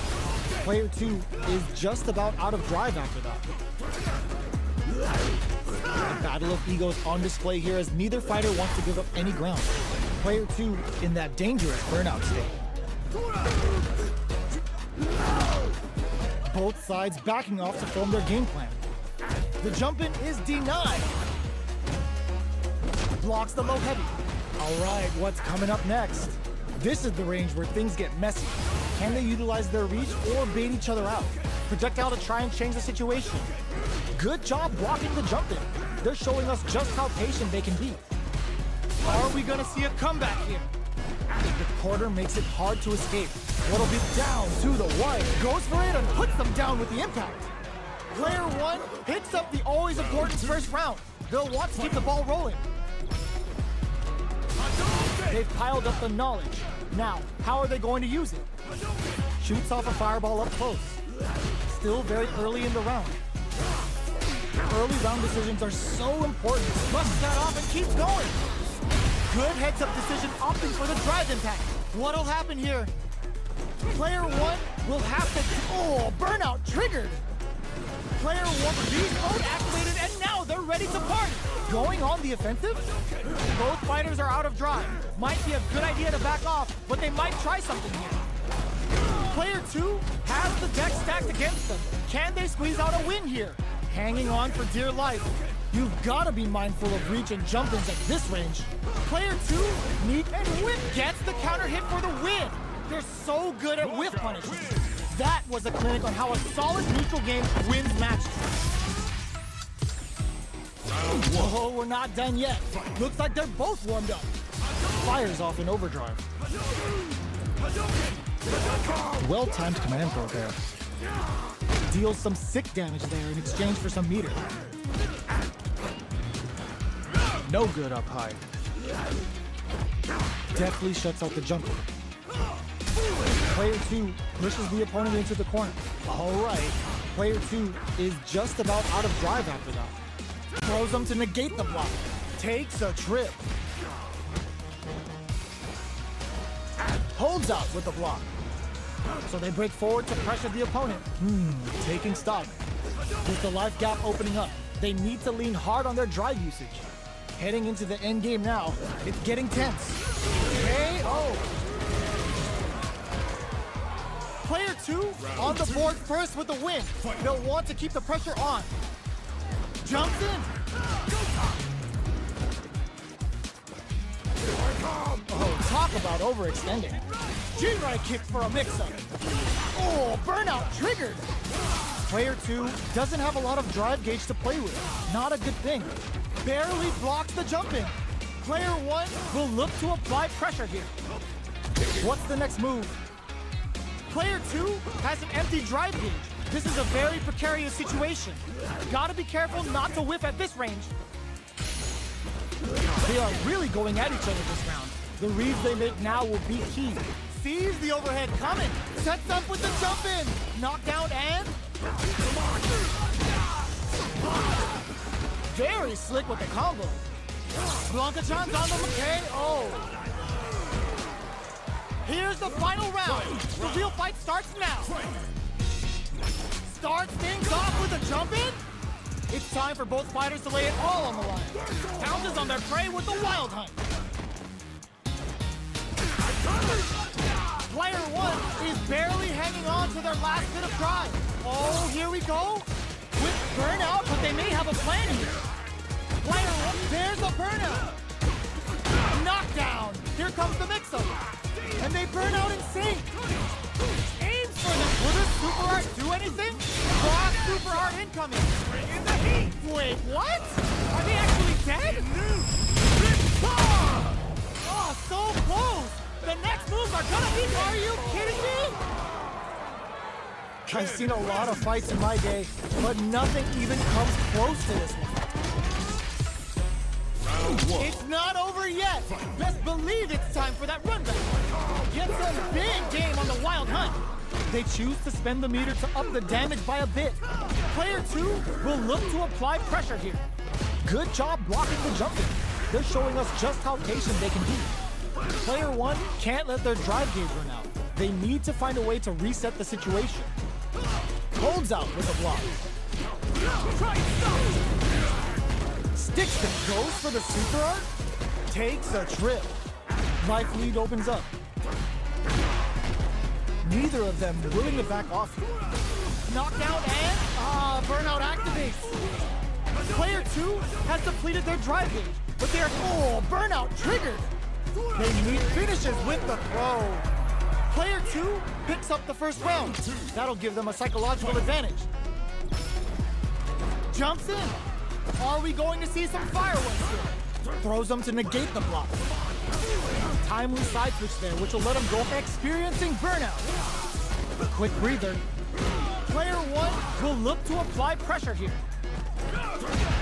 Player 2 is just about out of drive after that. A battle of egos on display here as neither fighter wants to give up any ground. Player 2 in that dangerous burnout state. Both sides backing off to form their game plan. The jump-in is denied. Blocks the low heavy. All right, what's coming up next? This is the range where things get messy. Can they utilize their reach or bait each other out? Projectile to try and change the situation. Good job blocking the jump in. They're showing us just how patient they can be. Are we gonna see a comeback here? The quarter makes it hard to escape. What'll be down to the wire. Goes for it and puts them down with the impact. Player 1 hits up the always important first round. They'll want to keep the ball rolling. They've piled up the knowledge. Now, how are they going to use it? Shoots off a fireball up close. Still very early in the round. Early round decisions are so important. Busts that off and keeps going. Good heads-up decision opting for the drive impact. What'll happen here? Player one will have to... Oh, burnout triggered. Player one, beast mode activated, and now they're ready to party. Going on the offensive? Both fighters are out of drive. Might be a good idea to back off, but they might try something here. Player two has the deck stacked against them. Can they squeeze out a win here? Hanging on for dear life. You've got to be mindful of reach and jump-ins at this range. Player two, meet and whip, gets the counter hit for the win. They're so good at whiff punishment. That was a clinic on how a solid neutral game wins matches. Oh, we're not done yet. Looks like they're both warmed up. Fires off in overdrive. Well-timed command throw there. Deals some sick damage there in exchange for some meter. No good up high. Deftly shuts out the jumper. Player two pushes the opponent into the corner. All right, player two is just about out of drive after that. Throws them to negate the block. Takes a trip. Holds out with the block. So they break forward to pressure the opponent. Taking stock. With the life gap opening up, they need to lean hard on their drive usage. Heading into the end game now, it's getting tense. KO. Player two on the board first with the win. They'll want to keep the pressure on. Jumps in. Oh, talk about overextending. G-right kick for a mix-up. Oh, burnout triggered. Player two doesn't have a lot of drive gauge to play with. Not a good thing. Barely blocks the jumping. Player one will look to apply pressure here. What's the next move? Player two has an empty drive gauge. This is a very precarious situation. Gotta be careful not to whiff at this range. They are really going at each other this round. The reads they make now will be key. Sees the overhead coming. Sets up with the jump in. Knockdown and... Very slick with the combo. Blanca-chan's on the KO. Here's the final round. The real fight starts now. Starts things off with a jump in. It's time for both fighters to lay it all on the line. Pounces on their prey with the wild hunt. Player one is barely hanging on to their last bit of drive. Oh, here we go. With burnout, but they may have a plan here. Player one, there's a burnout. Knockdown. Here comes the mix-up. And they burn out in sync. Aims for them. Will this super art do anything? Cross super art incoming. In the heat. Wait, what? Are they actually dead? Oh, so close. The next moves are gonna be... Are you kidding me? I've seen a lot of fights in my day, but nothing even comes close to this one. It's not over yet. Best believe it's time for that run back. Get some big game on the wild hunt. They choose to spend the meter to up the damage by a bit. Player two will look to apply pressure here. Good job blocking the jumping. They're showing us just how patient they can be. Player one can't let their drive gauge run out. They need to find a way to reset the situation. Holds out with a block. Sticks it, goes for the super art. Takes a trip. Life lead opens up. Neither of them willing to back off here. Knockdown and burnout activates. Player two has depleted their drive gauge, but they're burnout triggered. They need finishes with the throw. Player two picks up the first round. That'll give them a psychological advantage. Jumps in. Are we going to see some fireworks here? Throws them to negate the block. Timely side switch there, which will let them go experiencing burnout. Quick breather. Player one will look to apply pressure here.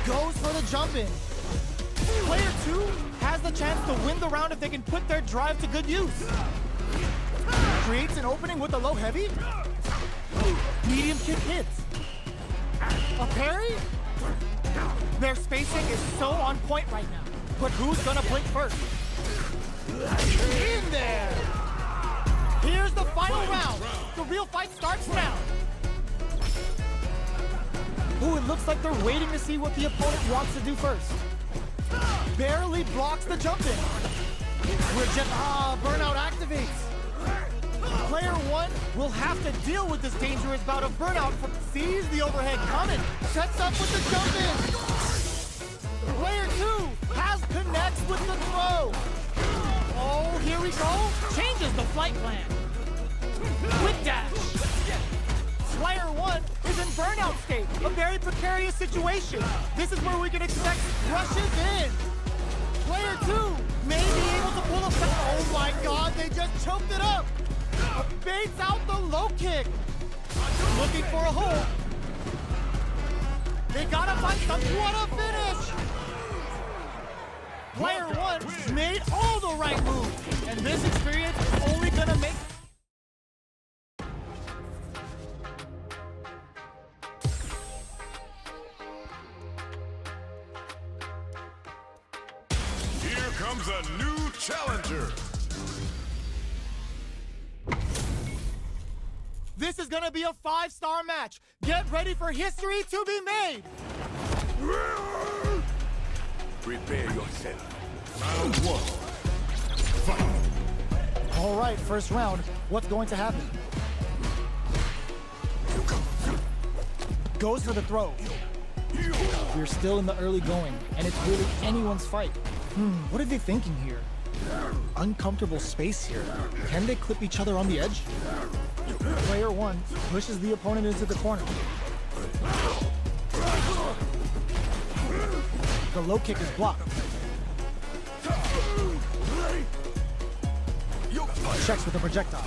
Goes for the jump in. Player two has the chance to win the round if they can put their drive to good use. Creates an opening with a low heavy. Medium kick hits. A parry? Their spacing is so on point right now. But who's gonna blink first? In there! Here's the final round. The real fight starts now. Ooh, it looks like they're waiting to see what the opponent wants to do first. Barely blocks the jump in. Burnout activates. Player one will have to deal with this dangerous bout of burnout. Sees the overhead coming. Sets up with the jump in. Player two connects with the throw. Oh, here we go. Changes the flight plan. Quick dash. Player one is in burnout state. A very precarious situation. This is where we can expect rushes in. Player two may be able to pull a... Oh my god, they just choked it up. Baits out the low kick. Looking for a hole. They gotta find something. What a finish! Player one made all the right moves, and this experience is only gonna make... Here comes a new challenger. This is gonna be a 5-star match. Get ready for history to be made. Prepare yourself. Round one. Fight. All right, first round. What's going to happen? Goes for the throw. We're still in the early going, and it's really anyone's fight. What are they thinking here? Uncomfortable space here. Can they clip each other on the edge? Player one pushes the opponent into the corner. The low kick is blocked. Checks with a projectile.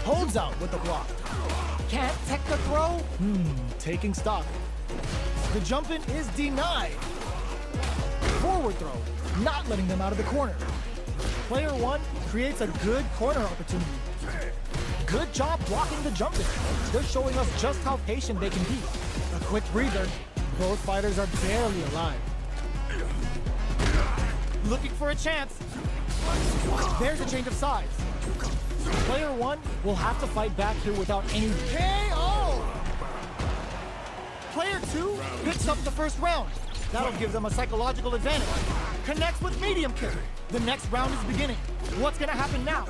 Holds out with the block. Can't tech the throw? Taking stock. The jump in is denied. Forward throw, not letting them out of the corner. Player one creates a good corner opportunity. Good job blocking the jump in. They're showing us just how patient they can be. A quick breather. Both fighters are barely alive. Looking for a chance. There's a change of sides. Player one will have to fight back here without any KO! Player two picks up the first round. That'll give them a psychological advantage. Connects with medium kick. The next round is beginning. What's gonna happen now?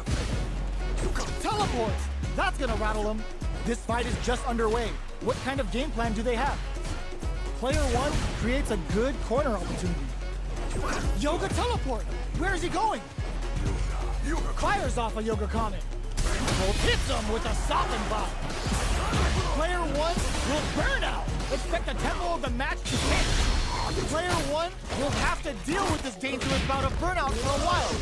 Teleports! That's gonna rattle them. This fight is just underway. What kind of game plan do they have? Player one creates a good corner opportunity. Yoga teleport! Where is he going? Fires off a Yoga comment. Bolt hits him with a soften bomb. Player one will burn out. Expect the tempo of the match to hit. Player one will have to deal with this dangerous bout of burnout for a while.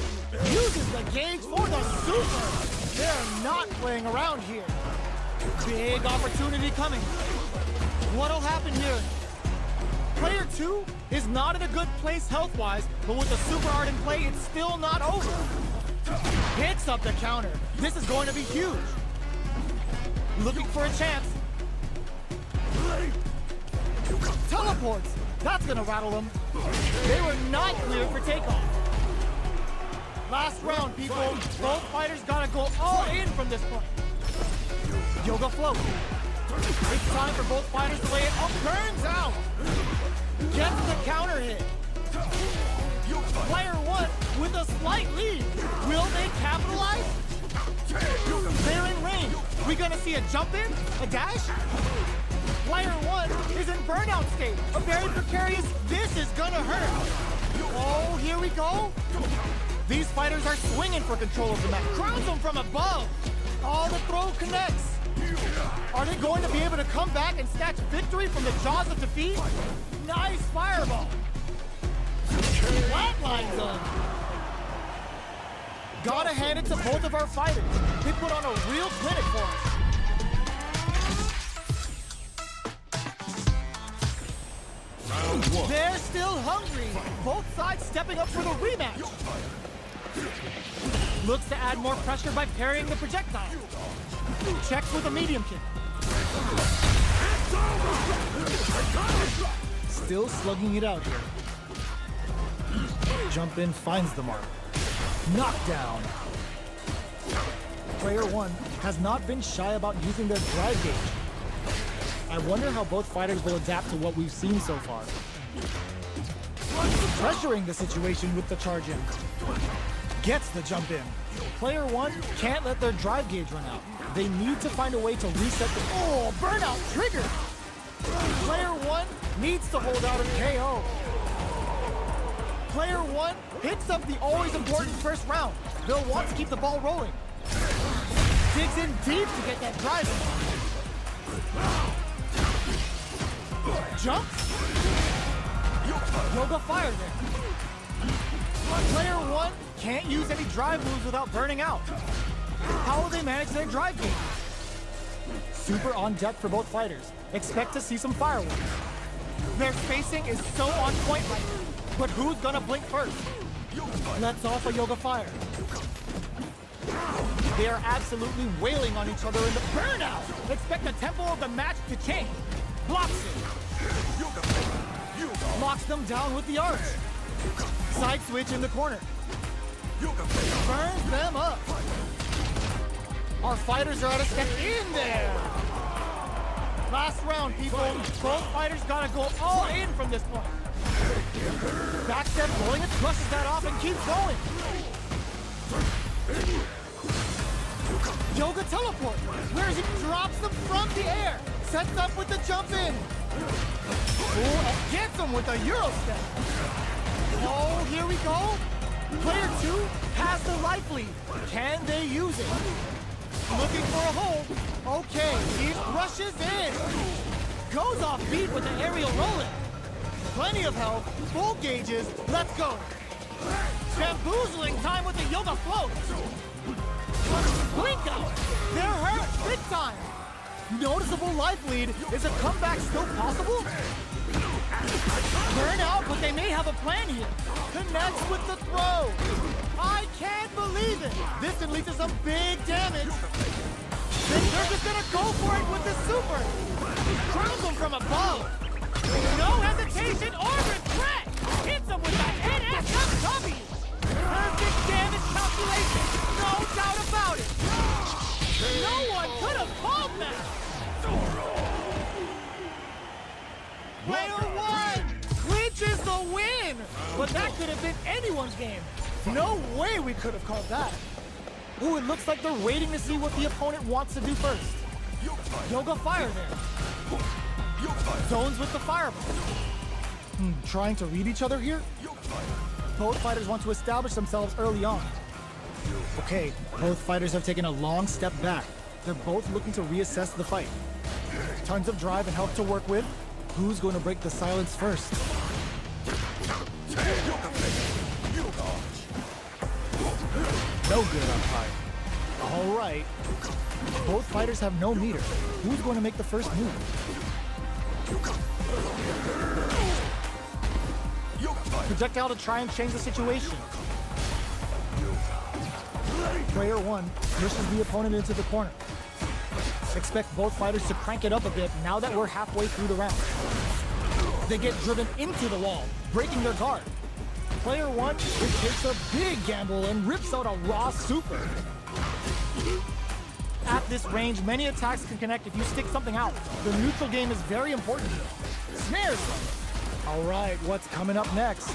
Uses the gauge for the super. They're not playing around here. Big opportunity coming. What'll happen here? Player two is not in a good place health-wise, but with the super art in play, it's still not over. Hits up the counter. This is going to be huge. Looking for a chance. Teleports. That's gonna rattle them. They were not clear for takeoff. Last round, people. Both fighters gotta go all in from this point. Yoga float. It's time for both fighters to lay it up. Burns out. Gets the counter hit. Player one with a slight lead. Will they capitalize? They're in range. We gonna see a jump in? A dash? Player one is in burnout state. A very precarious. This is gonna hurt. Oh, here we go. These fighters are swinging for control of the match. Crowns them from above. Oh, the throw connects. Are they going to be able to come back and snatch victory from the jaws of defeat? Nice fireball. Flatlines them. Gotta hand it to both of our fighters. They put on a real clinic for us. Round one. They're still hungry. Both sides stepping up for the rematch. Looks to add more pressure by parrying the projectile. Checks with a medium kick. Still slugging it out here. Jump in finds the mark. Knockdown. Player 1 has not been shy about using their drive gauge. I wonder how both fighters will adapt to what we've seen so far. Pressuring the situation with the charge in. Gets the jump in. Player 1 can't let their drive gauge run out. They need to find a way to reset the... Oh, burnout trigger! Player 1 needs to hold out and KO. Player 1 hits up the always important first round. They'll want to keep the ball rolling. Digs in deep to get that drive in. Jumps. Yoga fire there. Player 1 can't use any drive moves without burning out. How will they manage their drive game? Super on deck for both fighters. Expect to see some fireworks. Their spacing is so on point right now. But who's gonna blink first? Let's off a yoga fire. They are absolutely wailing on each other in the burnout. Expect the tempo of the match to change. Blocks it. Locks them down with the arch. Side switch in the corner. Burns them up. Our fighters are out of step in there. Last round, people. Both fighters gotta go all in from this point. Back step rolling it, brushes that off and keeps going. Yoga teleport. Whereas he drops them from the air. Sets up with the jump in. Oh, and gets him with a Euro step. Oh, here we go. Player 2 has the life lead. Can they use it? Looking for a hold. Okay, he rushes in. Goes off beat with the aerial rolling. Plenty of health, full gauges, let's go. Bamboozling time with the yoga float. Blink out. They're hurt big time. Noticeable life lead. Is a comeback still possible? Burn out, but they may have a plan here. Connects with the throw. I can't believe it. This can lead to some big damage. They're just gonna go for it with the super. Crowns them from above. No hesitation or regret. Hits him with the NSFW. Perfect damage calculation. No doubt about it. No one could have called that. Player 1 clinches the win. But that could have been anyone's game. No way we could have called that. Ooh, it looks like they're waiting to see what the opponent wants to do first. Yoga fire there. Zones with the fireball. Trying to read each other here? Both fighters want to establish themselves early on. Okay, both fighters have taken a long step back. They're both looking to reassess the fight. Tons of drive and help to work with. Who's going to break the silence first? No good on high. All right. Both fighters have no meter. Who's going to make the first move? Projectile to try and change the situation. Player 1 pushes the opponent into the corner. Expect both fighters to crank it up a bit now that we're halfway through the round. They get driven into the wall, breaking their guard. Player 1 takes a big gamble and rips out a raw super. At this range, many attacks can connect if you stick something out. The neutral game is very important here. Snares them. All right, what's coming up next?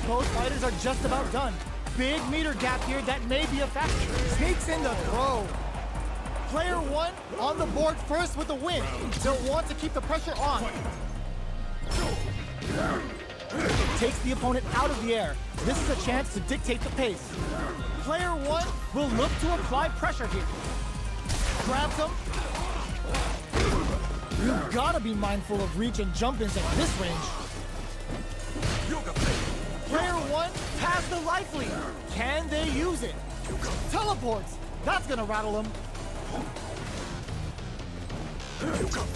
Both fighters are just about done. Big meter gap here that may be a factor. Sneaks in the throw. Player 1 on the board first with a win. They'll want to keep the pressure on. Takes the opponent out of the air. This is a chance to dictate the pace. Player 1 will look to apply pressure here. Grabs him. You've got to be mindful of reach and jump-ins at this range. Player 1 has the life lead. Can they use it? Teleports. That's going to rattle him.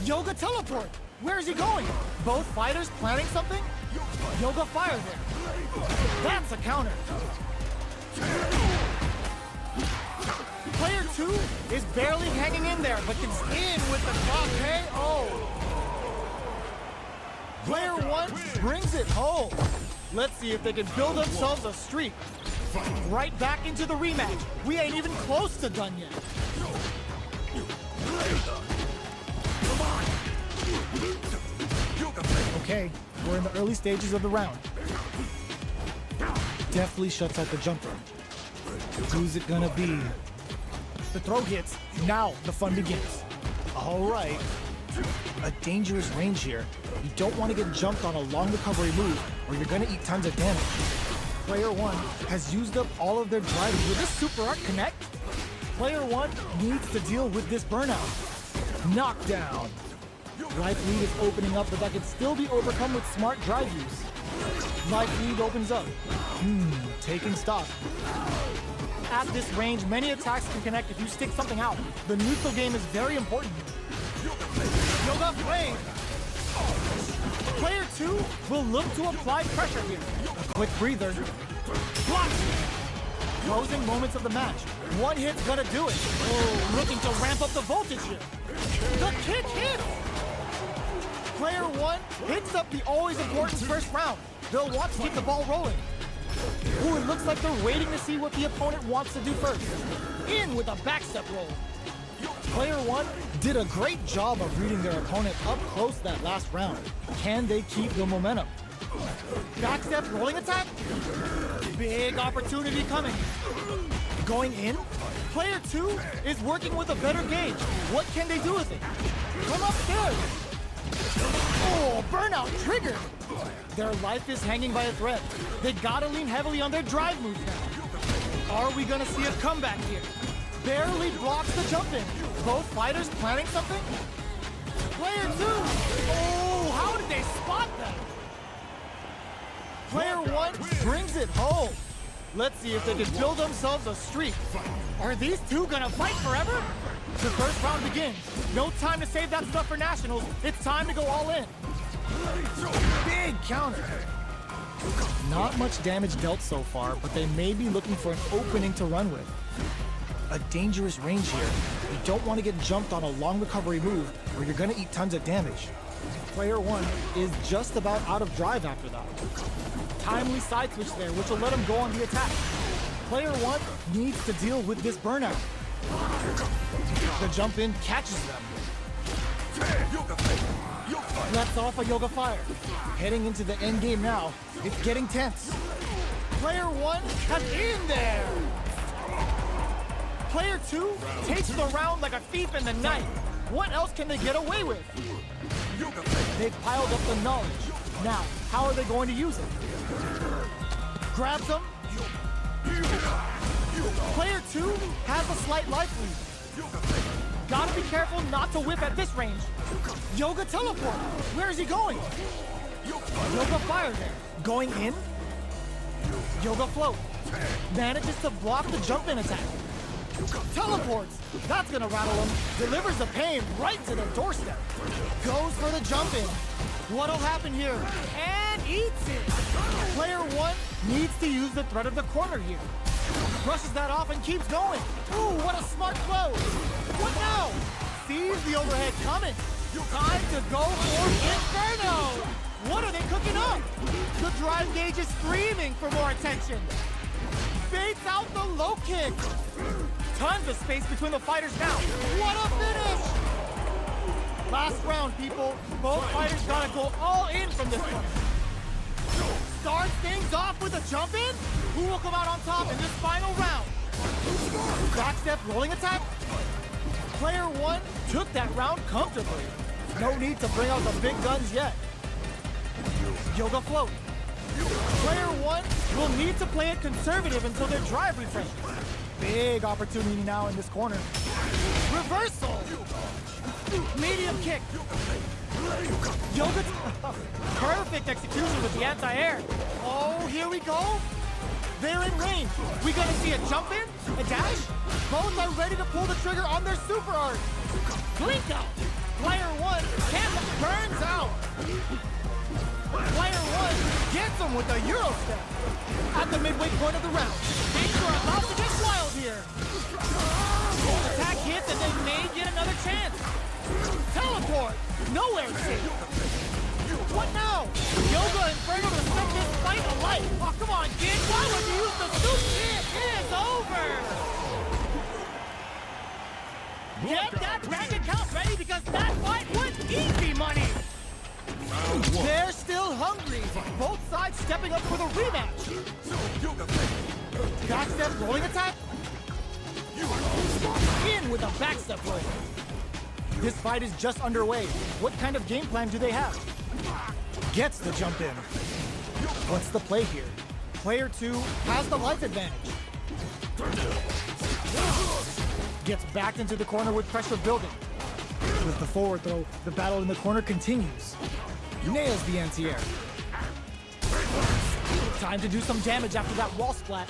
Yoga teleport. Where is he going? Both fighters planning something? Yoga fire there. That's a counter. Player 2 is barely hanging in there, but gets in with the drop KO. Player 1 brings it home. Let's see if they can build themselves a streak. Right back into the rematch. We ain't even close to done yet. Okay, we're in the early stages of the round. Definitely shuts out the jumper. Who's it gonna be? The throw hits. Now the fun begins. All right. A dangerous range here. You don't want to get jumped on a long recovery move or you're gonna eat tons of damage. Player 1 has used up all of their drive. Will this super art connect? Player 1 needs to deal with this burnout. Knockdown. Life lead is opening up, but that can still be overcome with smart drive use. Life lead opens up. Taking stock. At this range, many attacks can connect if you stick something out. The neutral game is very important here. Yoga Flame! Player 2 will look to apply pressure here. A quick breather. Block! Closing moments of the match. One hit's gonna do it. Oh, looking to ramp up the voltage here. The kick hits! Player 1 hits up the always important first round. They'll want to keep the ball rolling. Ooh, it looks like they're waiting to see what the opponent wants to do first. In with a backstep roll. Player 1 did a great job of reading their opponent up close that last round. Can they keep the momentum? Backstep rolling attack? Big opportunity coming. Going in? Player 2 is working with a better gauge. What can they do with it? Come upstairs. Oh, burnout triggered. Their life is hanging by a thread. They gotta lean heavily on their drive moves now. Are we gonna see a comeback here? Barely blocks the jump in. Both fighters planning something? Player 2! Oh, how did they spot that? Player 1 brings it home. Let's see if they can build themselves a streak. Are these two gonna fight forever? The first round begins. No time to save that stuff for nationals. It's time to go all in. Big counter. Not much damage dealt so far, but they may be looking for an opening to run with. A dangerous range here. You don't want to get jumped on a long recovery move or you're gonna eat tons of damage. Player 1 is just about out of drive after that. Timely side switch there, which will let him go on the attack. Player 1 needs to deal with this burnout. The jump in catches them. Lets off a Yoga Fire. Heading into the end game now. It's getting tense. Player 1 has in there. Player 2 takes the round like a thief in the night. What else can they get away with? They've piled up the knowledge. Now, how are they going to use it? Grabs them. Player 2 has a slight life lead. Gotta be careful not to whip at this range. Yoga teleport. Where is he going? Yoga fire there. Going in. Yoga float. Manages to block the jump in attack. Teleports. That's gonna rattle him. Delivers the pain right to the doorstep. Goes for the jump in. What'll happen here? And eats it. Player 1 needs to use the threat of the corner here. Brushes that off and keeps going. Ooh, what a smart close. What now? Sees the overhead coming. Time to go for Inferno. What are they cooking up? The drive gauge is screaming for more attention. Baits out the low kick. Tons of space between the fighters now. What a finish! Last round, people. Both fighters gotta go all in from this one. Starts things off with a jump in. Who will come out on top in this final round? Backstep rolling attack. Player 1 took that round comfortably. No need to bring out the big guns yet. Yoga float. Player 1 will need to play it conservative until their drive refreshes. Big opportunity now in this corner. Reversal. Medium kick. Yoga. Perfect execution with the anti-air. Oh, here we go. They're in range. We gonna see a jump in? A dash? Both are ready to pull the trigger on their super art. Blink out. Player 1 burns out. Player 1 gets him with a Euro step. At the midway point of the round, things are about to get wild here. Attack hits and they may get another chance. Teleport! Nowhere safe. What now? Yoga Inferno to set this fight alight. Oh, come on, kid. Why would you use the suit? It is over. Get that bank account ready because that fight was easy money. They're still hungry. Both sides stepping up for the rematch. Backstep rolling attack. In with a backstep roll. This fight is just underway. What kind of game plan do they have? Gets the jump in. What's the play here? Player 2 has the life advantage. Gets backed into the corner with pressure building. With the forward throw, the battle in the corner continues. Nails the anti-air. Time to do some damage after that wall splat.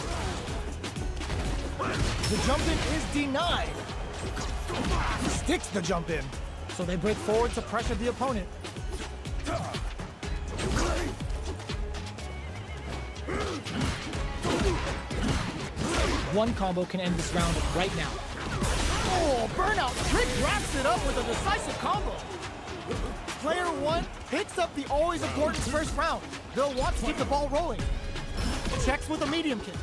The jump in is denied. Sticks the jump in. So they break forward to pressure the opponent. One combo can end this round right now. Oh, Burnout Trick wraps it up with a decisive combo. Player 1 picks up the always important first round. They'll want to keep the ball rolling. Checks with a medium kick.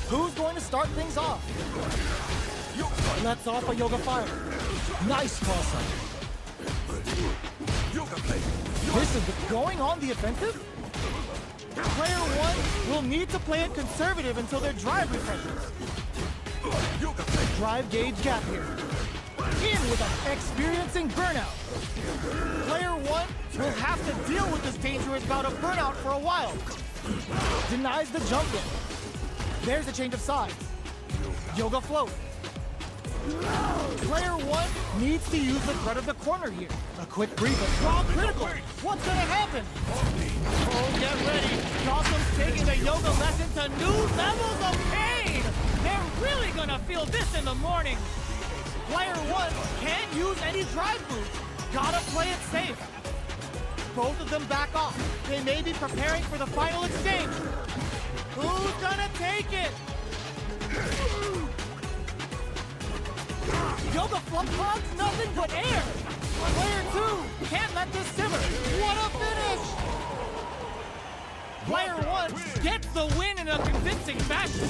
Who's going to start things off? Lets off a Yoga Fire. Nice toss-up. This is going on the offensive? Player 1 will need to play it conservative until their drive refreshes. Drive gauge gap here. In with an experiencing burnout. Player 1 will have to deal with this dangerous bout of burnout for a while. Denies the jump in. There's a change of sides. Yoga float. Player 1 needs to use the threat of the corner here. A quick breather. Strong critical. What's gonna happen? Oh, get ready. Gotham's taking the yoga lesson to new levels of pain. They're really gonna feel this in the morning. Player 1 can't use any drive moves. Gotta play it safe. Both of them back off. They may be preparing for the final exchange. Who's gonna take it? Yoga flump clogs, nothing but air. Player 2 can't let this simmer. What a finish! Player 1 gets the win in a convincing fashion.